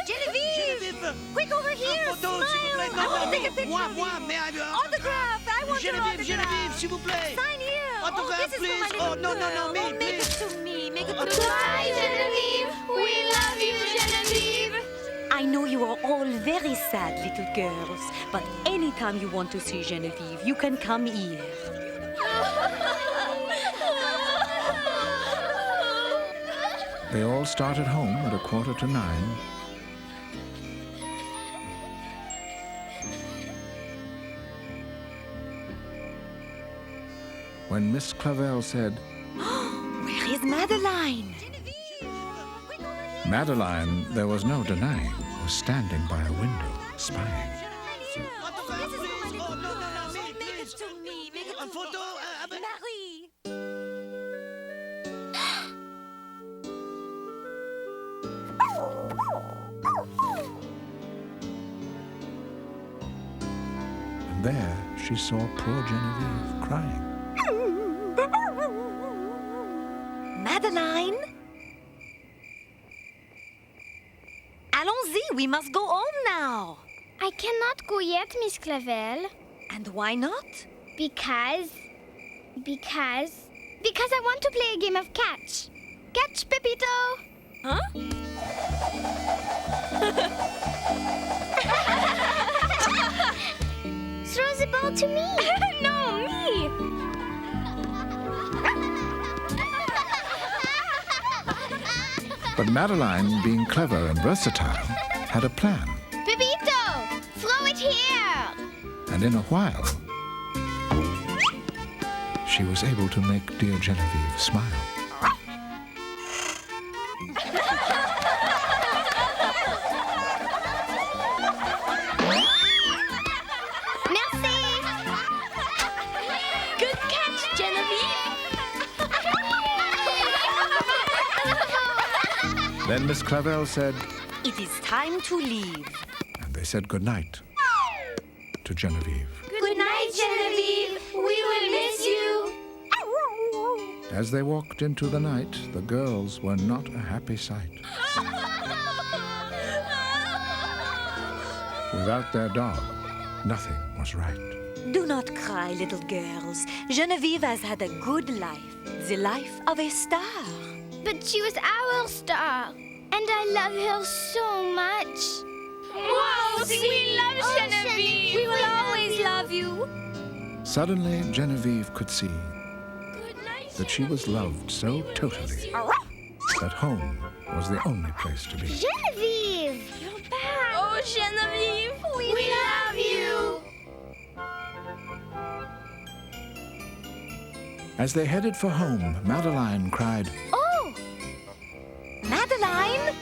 S15: Genevieve! Quick over here!
S21: Photo, s'il vous plaît.
S15: Smile! I want to take a picture
S21: Moi,
S15: of
S21: moi,
S15: you.
S21: mais
S15: Autograph! I want your
S21: Geneviève,
S15: autograph!
S21: Geneviève, s'il vous plaît.
S15: Sign here!
S21: Autograph,
S15: this is
S21: please.
S15: for my
S21: Oh,
S15: little
S21: no, no,
S15: girl.
S21: no, me,
S15: Make it
S21: please.
S15: to me. Make it to
S2: Goodbye,
S15: me.
S2: Genevieve. We love you, Genevieve.
S8: I know you are all very sad, little girls, but anytime you want to see Genevieve, you can come here.
S1: They all started home at 9:15. When Miss Clavel said,
S8: Where is Madeline?
S1: Madeline, there was no denying, was standing by a window, spying.
S21: Un photo,
S15: Marie!
S1: And there she saw poor Genevieve crying.
S8: Madeline? Allons-y, we must go home now.
S2: I cannot go yet, Miss Clavel.
S8: And why not?
S2: Because I want to play a game of catch. Catch, Pepito!
S8: Huh?
S2: Throw the ball to me!
S8: No, me!
S1: But Madeline, being clever and versatile, had a plan.
S2: Pepito! Throw it here!
S1: And in a while, she was able to make dear Genevieve smile.
S2: Merci! Good catch, Genevieve!
S1: Then Miss Clavel said,
S8: It is time to leave.
S1: and they said goodnight to Genevieve.
S2: Good night, Genevieve. We will miss you.
S1: As they walked into the night, the girls were not a happy sight. Without their dog, nothing was right.
S8: Do not cry, little girls. Genevieve has had a good life, the life of a star.
S2: But she was our star, and I love her so much.
S5: Wow, we love Genevieve.
S2: We will always love you.
S1: Suddenly, Genevieve could see that she was loved so totally that home was the only place to be.
S2: Genevieve! You're back.
S5: Oh, Genevieve,
S2: We love you.
S1: As they headed for home, Madeline cried,
S8: Oh! Madeline?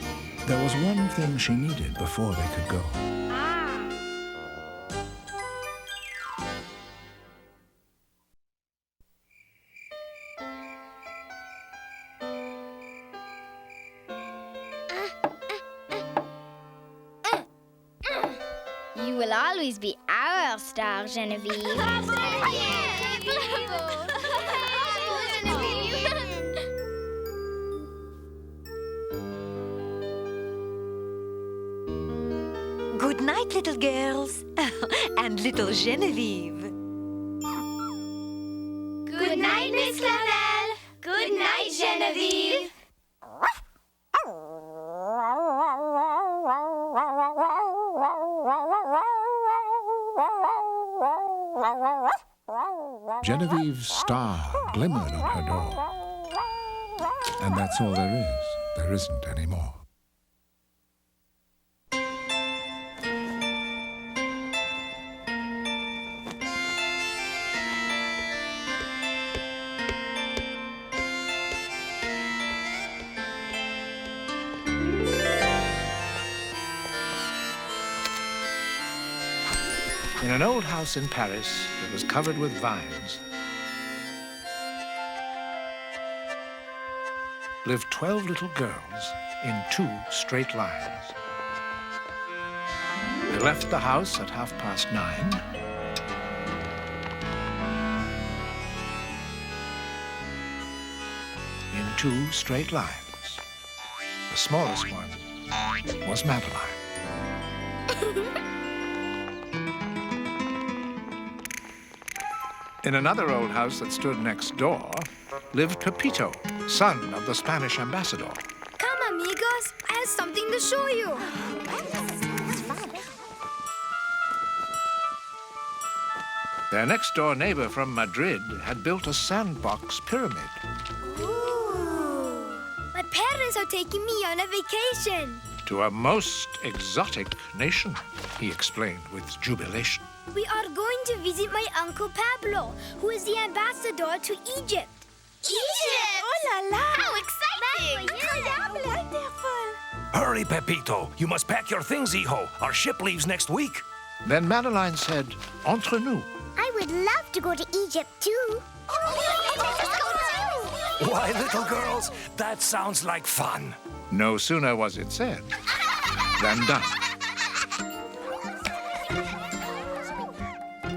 S1: there was one thing she needed before they could go.
S2: You will always be our star, Genevieve.
S8: Good night, little girls. And little Genevieve.
S2: Good night, Miss Clavel. Good night, Genevieve.
S1: Genevieve's star glimmered on her door. And that's all there is. There isn't any more. In an old house in Paris, it was covered with vines. lived 12 little girls in 2 straight lines. They left the house at 9:30. In 2 straight lines. The smallest one was Madeline. In another old house that stood next door lived Pepito, son of the Spanish ambassador.
S2: Come, amigos. I have something to show you.
S1: Their next-door neighbor from Madrid had built a sandbox pyramid.
S2: Ooh. My parents are taking me on a vacation.
S1: To a most exotic nation, he explained with jubilation.
S2: We are going to visit my Uncle Pablo, who is the ambassador to Egypt.
S11: Egypt!
S2: Oh la la!
S11: How exciting!
S2: Wonderful!
S7: Hurry, Pepito. You must pack your things, hijo. Our ship leaves next week.
S1: Then Madeline said, entre nous.
S14: I would love to go to Egypt, too.
S7: Why, little girls, that sounds like fun.
S1: No sooner was it said than done.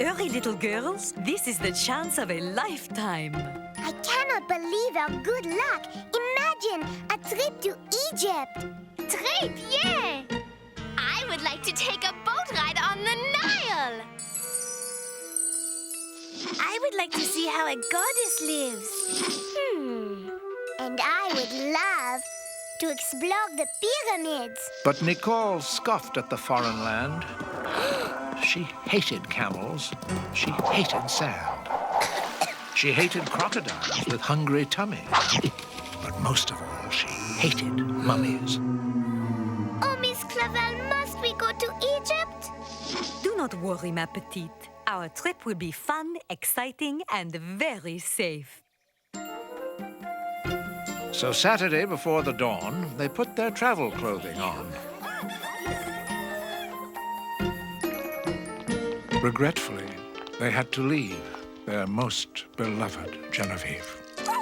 S8: Hurry, little girls. This is the chance of a lifetime.
S14: I cannot believe our good luck. Imagine a trip to Egypt.
S2: Très bien! I would like to take a boat ride on the Nile. I would like to see how a goddess lives.
S14: And I would love to explore the pyramids.
S1: But Nicole scoffed at the foreign land. She hated camels. She hated sand. She hated crocodiles with hungry tummies. But most of all, she hated mummies.
S14: Oh, Miss Clavel, must we go to Egypt?
S8: Do not worry, ma petite. Our trip will be fun, exciting, and very safe.
S1: So Saturday before the dawn, they put their travel clothing on. Regretfully, they had to leave their most beloved Genevieve.
S11: Au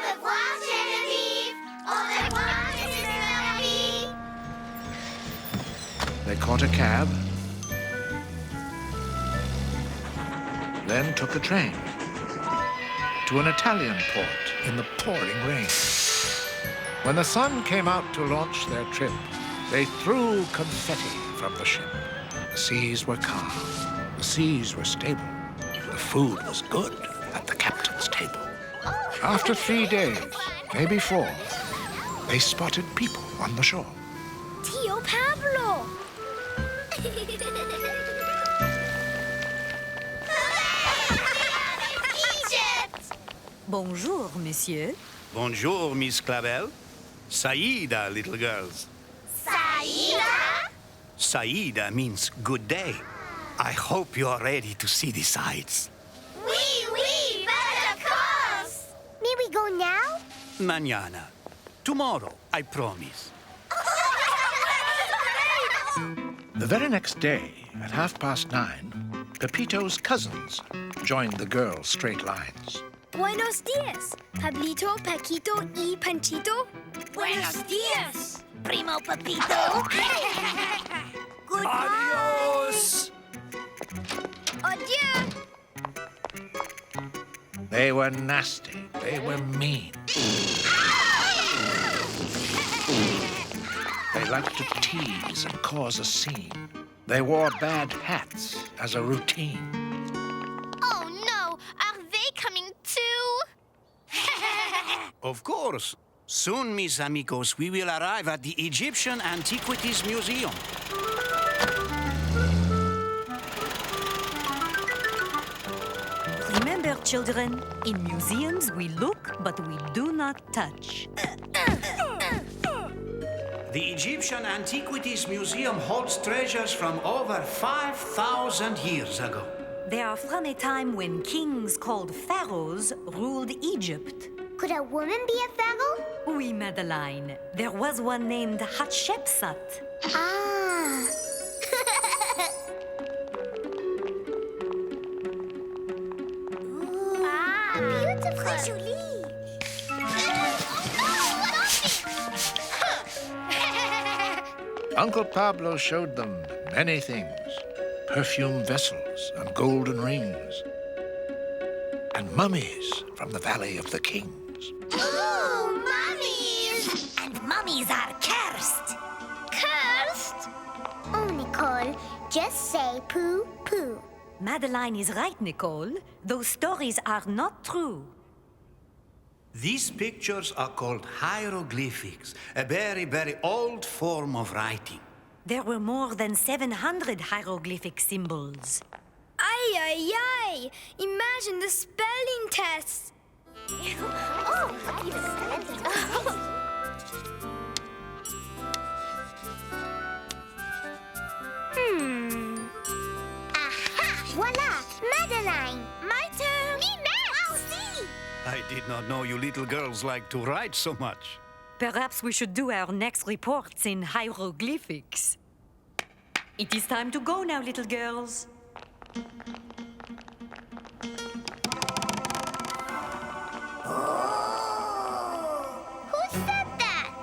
S11: revoir, Genevieve. Au revoir, Mrs. Murphy.
S1: They caught a cab, then took a train to an Italian port in the pouring rain. When the sun came out to launch their trip, they threw confetti from the ship. The seas were calm. The seas were stable. The food was good at the captain's table. After 3 days, maybe 4, they spotted people on the shore.
S2: Tio Pablo!
S11: Egypt!
S8: Bonjour, monsieur.
S19: Bonjour, Miss Clavel. Saïda, little girls.
S11: Saïda?
S19: Saïda means good day. I hope you are ready to see the sights.
S11: Oui, but of course.
S14: May we go now?
S19: Mañana. Tomorrow, I promise.
S1: The very next day, at 9:30, Pepito's cousins joined the girls' straight lines.
S2: Buenos dias, Pablito, Paquito, y Panchito.
S11: Buenos dias, Primo Pepito. Goodbye.
S7: Adios!
S2: Adieu!
S1: They were nasty. They were mean. They liked to tease and cause a scene. They wore bad hats as a routine.
S2: Oh no, are they coming too?
S19: Of course. Soon, mis amigos, we will arrive at the Egyptian Antiquities Museum.
S8: Remember, children, in museums we look, but we do not touch.
S19: The Egyptian Antiquities Museum holds treasures from over 5,000 years ago.
S8: They are from a time when kings called pharaohs ruled Egypt.
S14: Could a woman be a pharaoh?
S8: Oui, Madeline. There was one named Hatshepsut.
S14: Ah.
S2: Beautiful.
S14: Très jolie.
S1: Uncle Pablo showed them many things, perfume vessels and golden rings, and mummies from the Valley of the Kings.
S15: Oh, mummies!
S8: And mummies are cursed.
S14: Cursed? Oh, Nicole, just say pooh, pooh.
S8: Madeline is right, Nicole. Those stories are not true.
S19: These pictures are called hieroglyphics, a very, very old form of writing.
S8: There were more than 700 hieroglyphic symbols.
S2: Ay, ay, ay! Imagine the spelling test!
S14: Aha! Voila! Madeline!
S15: My turn! Me next! See!
S19: I did not know you little girls like to write so much.
S8: Perhaps we should do our next reports in hieroglyphics. It is time to go now, little girls.
S14: Who said that?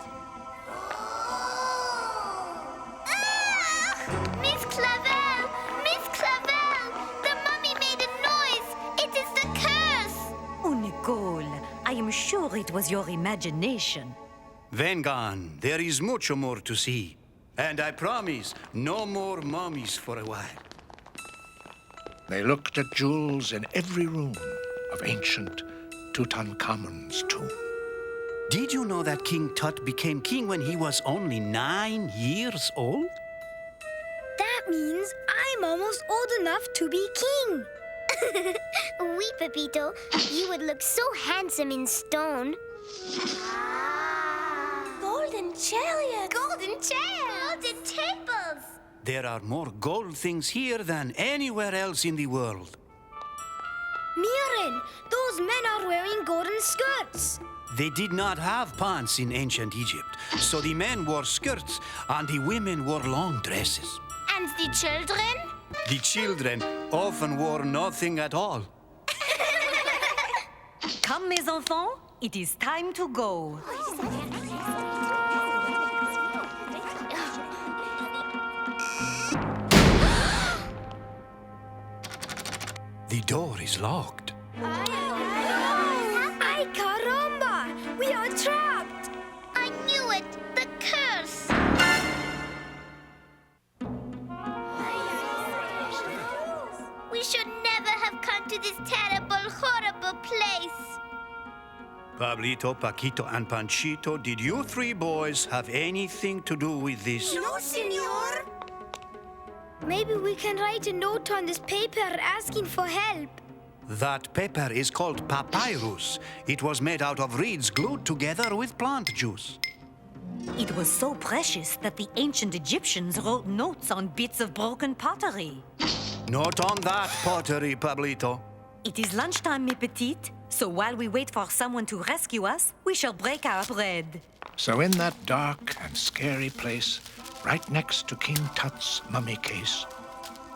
S14: Miss Clavel! Miss Clavel! The mummy made a noise! It is the curse!
S8: Oh, Nicole, I am sure it was your imagination.
S19: Vengan, there is much more to see. And I promise, no more mummies for a while.
S1: They looked at jewels in every room of ancient Tutankhamun's tomb.
S19: Did you know that King Tut became king when he was only 9 years old?
S2: That means I'm almost old enough to be king.
S14: Oui, Pepito. You would look so handsome in stone.
S15: Golden chariot!
S14: Golden chair! Golden tables!
S19: There are more gold things here than anywhere else in the world.
S2: Mirren, those men are wearing golden skirts.
S19: They did not have pants in ancient Egypt, so the men wore skirts and the women wore long dresses.
S15: And the children?
S19: The children often wore nothing at all.
S8: Come, mes enfants, it is time to go.
S19: The door is locked.
S2: Ay, caramba! We are trapped!
S14: I knew it! The curse! We should never have come to this terrible, horrible place.
S19: Pablito, Paquito, and Panchito, did you 3 boys have anything to do with this?
S15: No, senor.
S2: Maybe we can write a note on this paper asking for help.
S19: That paper is called papyrus. It was made out of reeds glued together with plant juice.
S8: It was so precious that the ancient Egyptians wrote notes on bits of broken pottery.
S19: Not on that pottery, Pablito.
S8: It is lunchtime, mes petites, so while we wait for someone to rescue us, we shall break our bread.
S1: So in that dark and scary place, right next to King Tut's mummy case,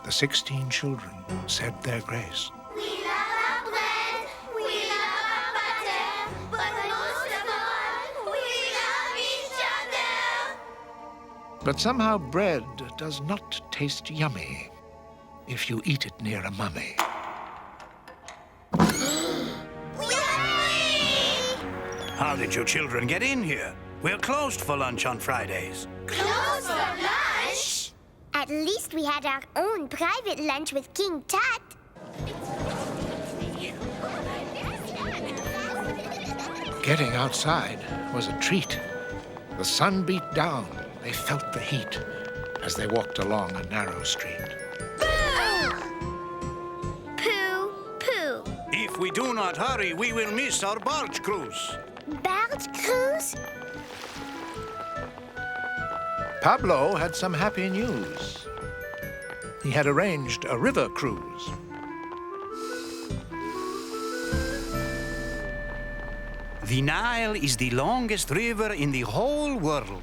S1: the 16 children said their grace.
S11: We love our bread, we love our butter, but most of all, we love each other.
S1: But somehow bread does not taste yummy if you eat it near a mummy.
S19: How did you children get in here? We're closed for lunch on Fridays.
S11: Closed for lunch?
S14: At least we had our own private lunch with King Tut.
S1: Getting outside was a treat. The sun beat down. They felt the heat as they walked along a narrow street.
S14: Pooh, pooh.
S19: If we do not hurry, we will miss our barge cruise.
S14: Barge cruise?
S1: Pablo had some happy news. He had arranged a river cruise.
S19: The Nile is the longest river in the whole world.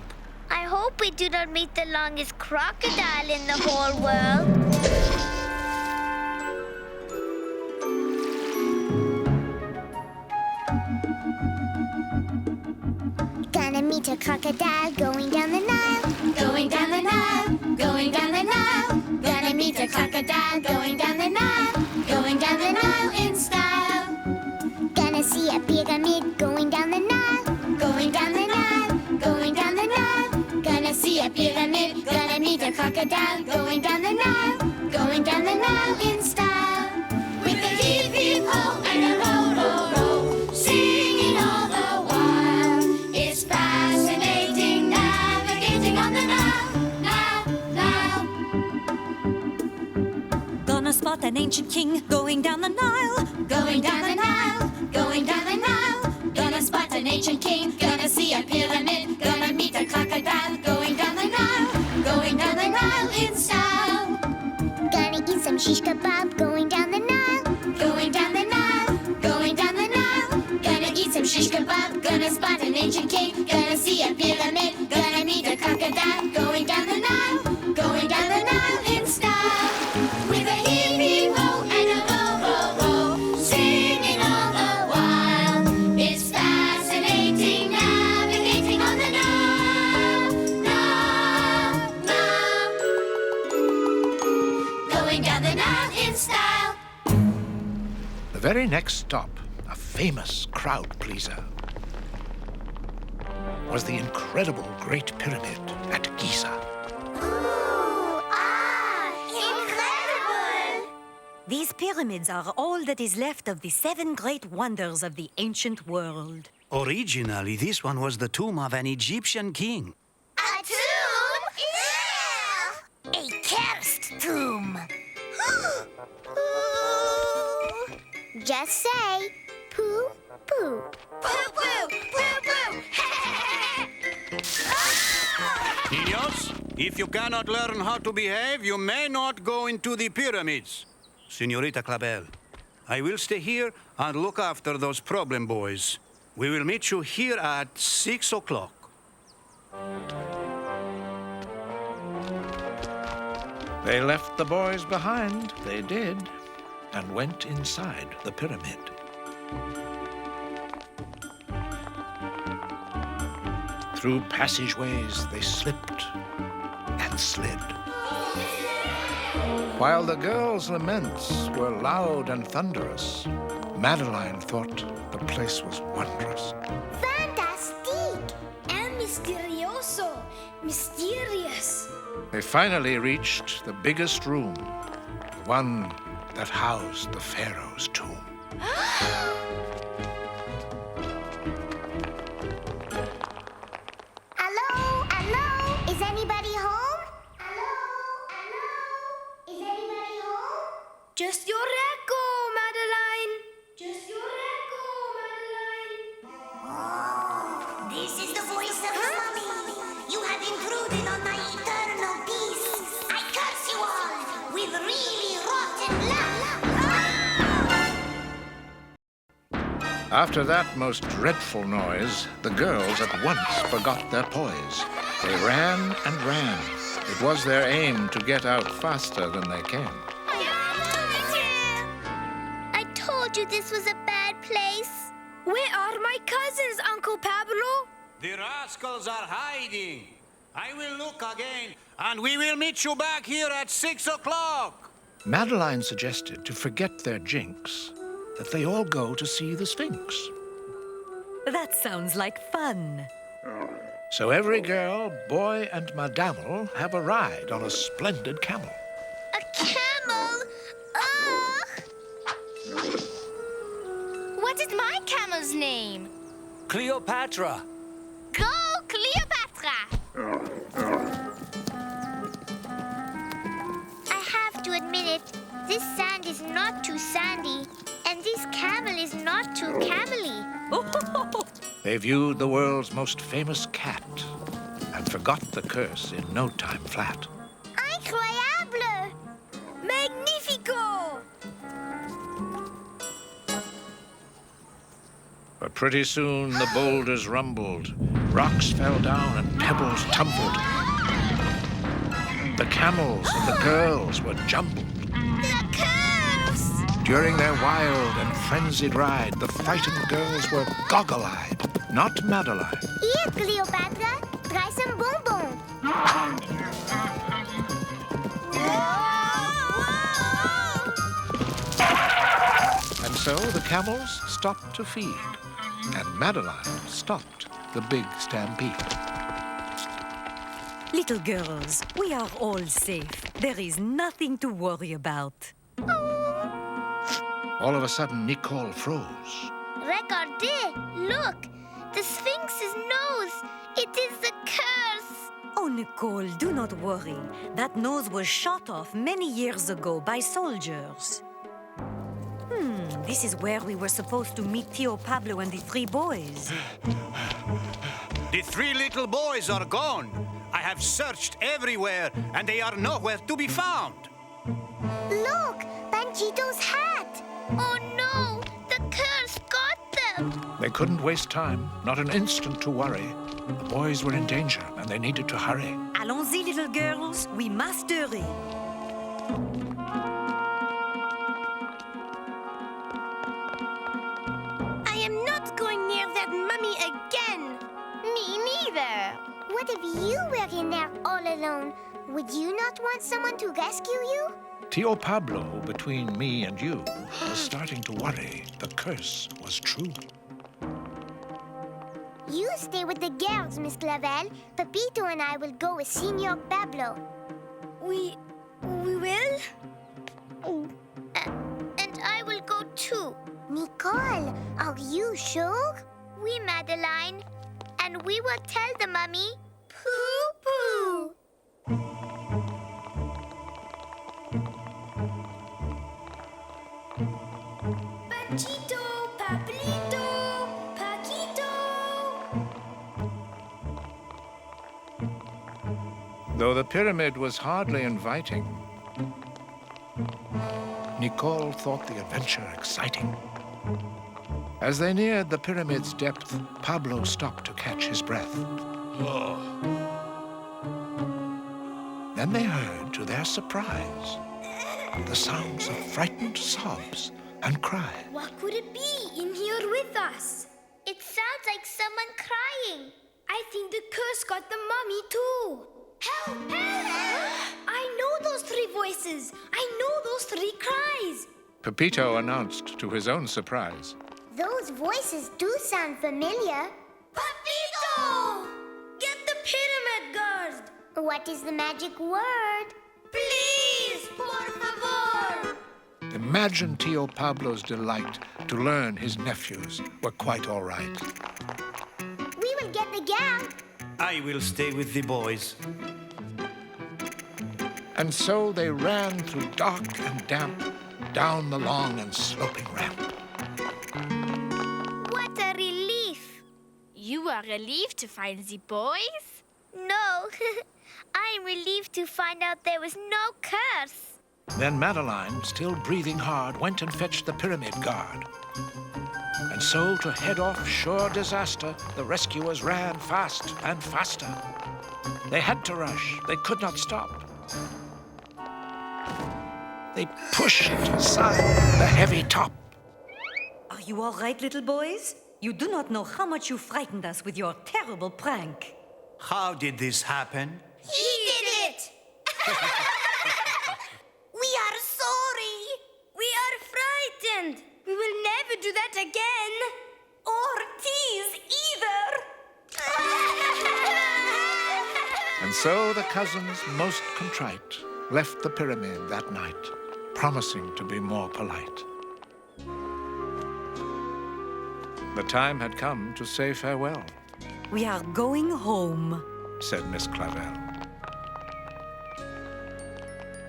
S14: I hope we do not meet the longest crocodile in the whole world. Gonna meet a crocodile going down the Nile.
S11: Going down the Nile. meet a crocodile going down the Nile in style.
S14: Gonna see a pyramid going down the Nile.
S11: Going down the Nile, going down the Nile. Gonna see a pyramid, gonna meet a crocodile going down the Nile in style. With a heave, heave, ho, and a row, row, row, singing all the while. It's fascinating navigating on the Nile.
S4: Gonna spot an ancient king going down the Nile.
S11: Going down the Nile, going down the Nile. Gonna spot an ancient king, gonna see a pyramid, gonna meet a crocodile going down the Nile in style.
S14: Gonna eat some shish kebab going down the Nile.
S11: Going down the Nile, going down the Nile. Gonna eat some shish kebab, gonna spot an ancient king, gonna see a pyramid, gonna meet a crocodile going down the Nile in style. With a heave, heave, ho, and a row, row, row, singing all the while. It's fascinating navigating on the Nile. Going down the Nile in style.
S1: The very next stop, a famous crowd pleaser, was the incredible Great Pyramid at Giza.
S11: Incredible!
S8: These pyramids are all that is left of the 7 great wonders of the ancient world.
S19: Originally, this one was the tomb of an Egyptian king.
S11: A tomb? Ew!
S15: A cursed tomb.
S14: Just say, poo, poo.
S11: Poo, poo, poo, poo.
S19: Niños, if you cannot learn how to behave, you may not go into the pyramids. Señorita Clabel, I will stay here and look after those problem boys. We will meet you here at 6 o'clock.
S1: They left the boys behind, they did, and went inside the pyramid. Through passageways they slipped and slid. While the girls' laments were loud and thunderous, Madeline thought the place was wondrous.
S14: Fantastique!
S2: And misterioso. Mysterious.
S1: They finally reached the biggest room, the one that housed the pharaoh's tomb.
S14: Hello? Hello? Is anybody home? Hello? Hello? Is anybody home?
S2: Just your echo, Madeline. Just your echo, Madeline.
S15: This is the voice of the mummy. You have intruded on my eternal peace. I curse you all with really rotten luck.
S1: After that most dreadful noise, the girls at once forgot their poise. They ran and ran. It was their aim to get out faster than they came.
S14: I told you this was a bad place.
S2: Where are my cousins, Uncle Pablo?
S19: The rascals are hiding. I will look again, and we will meet you back here at 6 o'clock.
S1: Madeline suggested to forget their jinx, that they all go to see the Sphinx.
S8: That sounds like fun.
S1: So every girl, boy, and madame have a ride on a splendid camel.
S14: A camel? Ugh!
S2: What is my camel's name?
S7: Cleopatra.
S2: Go, Cleopatra!
S14: I have to admit it, this sand is not too sandy, and this camel is not too camely.
S1: They viewed the world's most famous cat and forgot the curse in no time flat.
S14: Incroyable!
S2: Magnifico!
S1: But pretty soon the boulders rumbled, rocks fell down and pebbles tumbled. The camels and the girls were jumbled.
S14: The curves!
S1: During their wild and frenzied ride, the frightened girls were goggle-eyed, not Madeline.
S14: Here, Cleopatra, try some bonbons.
S1: so the camels stopped to feed, and Madeline stopped the big stampede.
S8: Little girls, we are all safe. There is nothing to worry about.
S1: All of a sudden, Nicole froze.
S14: Regardez! Look! The Sphinx's nose! It is the curse!
S8: Oh, Nicole, do not worry. That nose was shot off many years ago by soldiers. This is where we were supposed to meet Tio Pablo and the 3 boys.
S19: The 3 little boys are gone. I have searched everywhere, and they are nowhere to be found.
S14: Look! Panchito's hat! Oh no! The curse got them!
S1: They couldn't waste time, not an instant to worry. The boys were in danger, and they needed to hurry.
S8: Allons-y, little girls. We must hurry.
S5: I am not going near that mummy again.
S2: Me neither.
S14: What if you were in there all alone? Would you not want someone to rescue you?
S1: Tio Pablo, between me and you, was starting to worry. The curse was true.
S14: You stay with the girls, Miss Clavel. Pepito and I will go with Senor Pablo.
S2: We will? And I will go too.
S14: Nicole, are you sure?
S2: Oui, Madeline. And we will tell the mummy, poo-poo.
S11: Panchito, Pablito, Paquito.
S1: Though the pyramid was hardly inviting, Nicole thought the adventure exciting. As they neared the pyramid's depth, Pablo stopped to catch his breath. Then they heard, to their surprise, the sounds of frightened sobs and cries.
S2: What could it be in here with us? It sounds like someone crying. I think the curse got the mummy too. Help! Help! I know those 3 voices. I know those 3 cries.
S1: Pepito announced to his own surprise.
S14: Those voices do sound familiar.
S2: Pepito! Get the pyramid guard.
S14: What is the magic word?
S2: Please, por favor.
S1: Imagine Tio Pablo's delight to learn his nephews were quite all right.
S14: We will get the gal.
S19: I will stay with the boys.
S1: And so they ran through dark and damp, down the long and sloping ramp.
S2: What a relief.
S5: You are relieved to find the boys?
S2: No, I'm relieved to find out there was no curse.
S1: Then Madeline, still breathing hard, went and fetched the pyramid guard. And so, to head off sure disaster, the rescuers ran fast and faster. They had to rush. They could not stop. They pushed aside the heavy top.
S8: Are you all right, little boys? You do not know how much you frightened us with your terrible prank.
S19: How did this happen?
S2: He did it!
S15: We are sorry.
S2: We are frightened. We will never do that again.
S15: Or tease either.
S1: And so the cousins, most contrite, left the pyramid that night, promising to be more polite. The time had come to say farewell.
S8: We are going home,
S1: said Miss Clavel.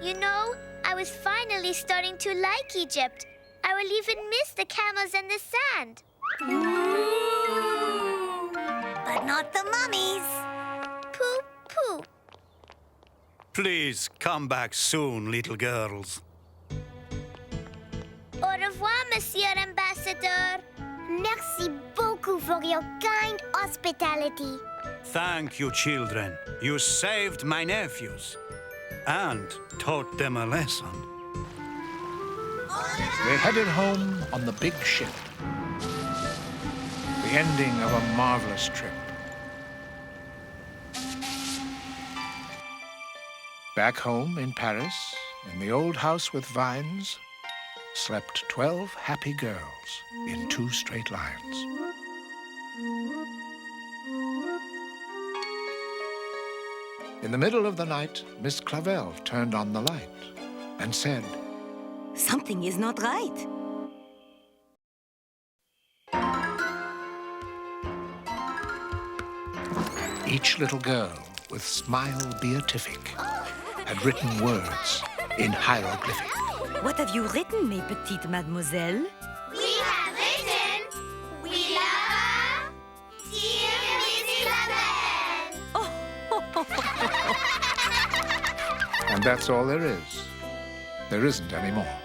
S2: You know, I was finally starting to like Egypt. I will even miss the camels and the sand.
S15: But not the mummies.
S2: Pooh.
S19: Please come back soon, little girls.
S2: Au revoir, Monsieur Ambassador.
S14: Merci beaucoup for your kind hospitality.
S19: Thank you, children. You saved my nephews and taught them a lesson.
S1: They headed home on the big ship. The ending of a marvelous trip. Back home in Paris, in the old house with vines, slept 12 happy girls in 2 straight lines. In the middle of the night, Miss Clavel turned on the light and said,
S8: Something is not right.
S1: Each little girl with smile beatific had written words in hieroglyphic.
S8: What have you written, mes petites mademoiselles?
S11: We have written, we love her, dear Miss Clavel.
S1: And that's all there is. There isn't any more.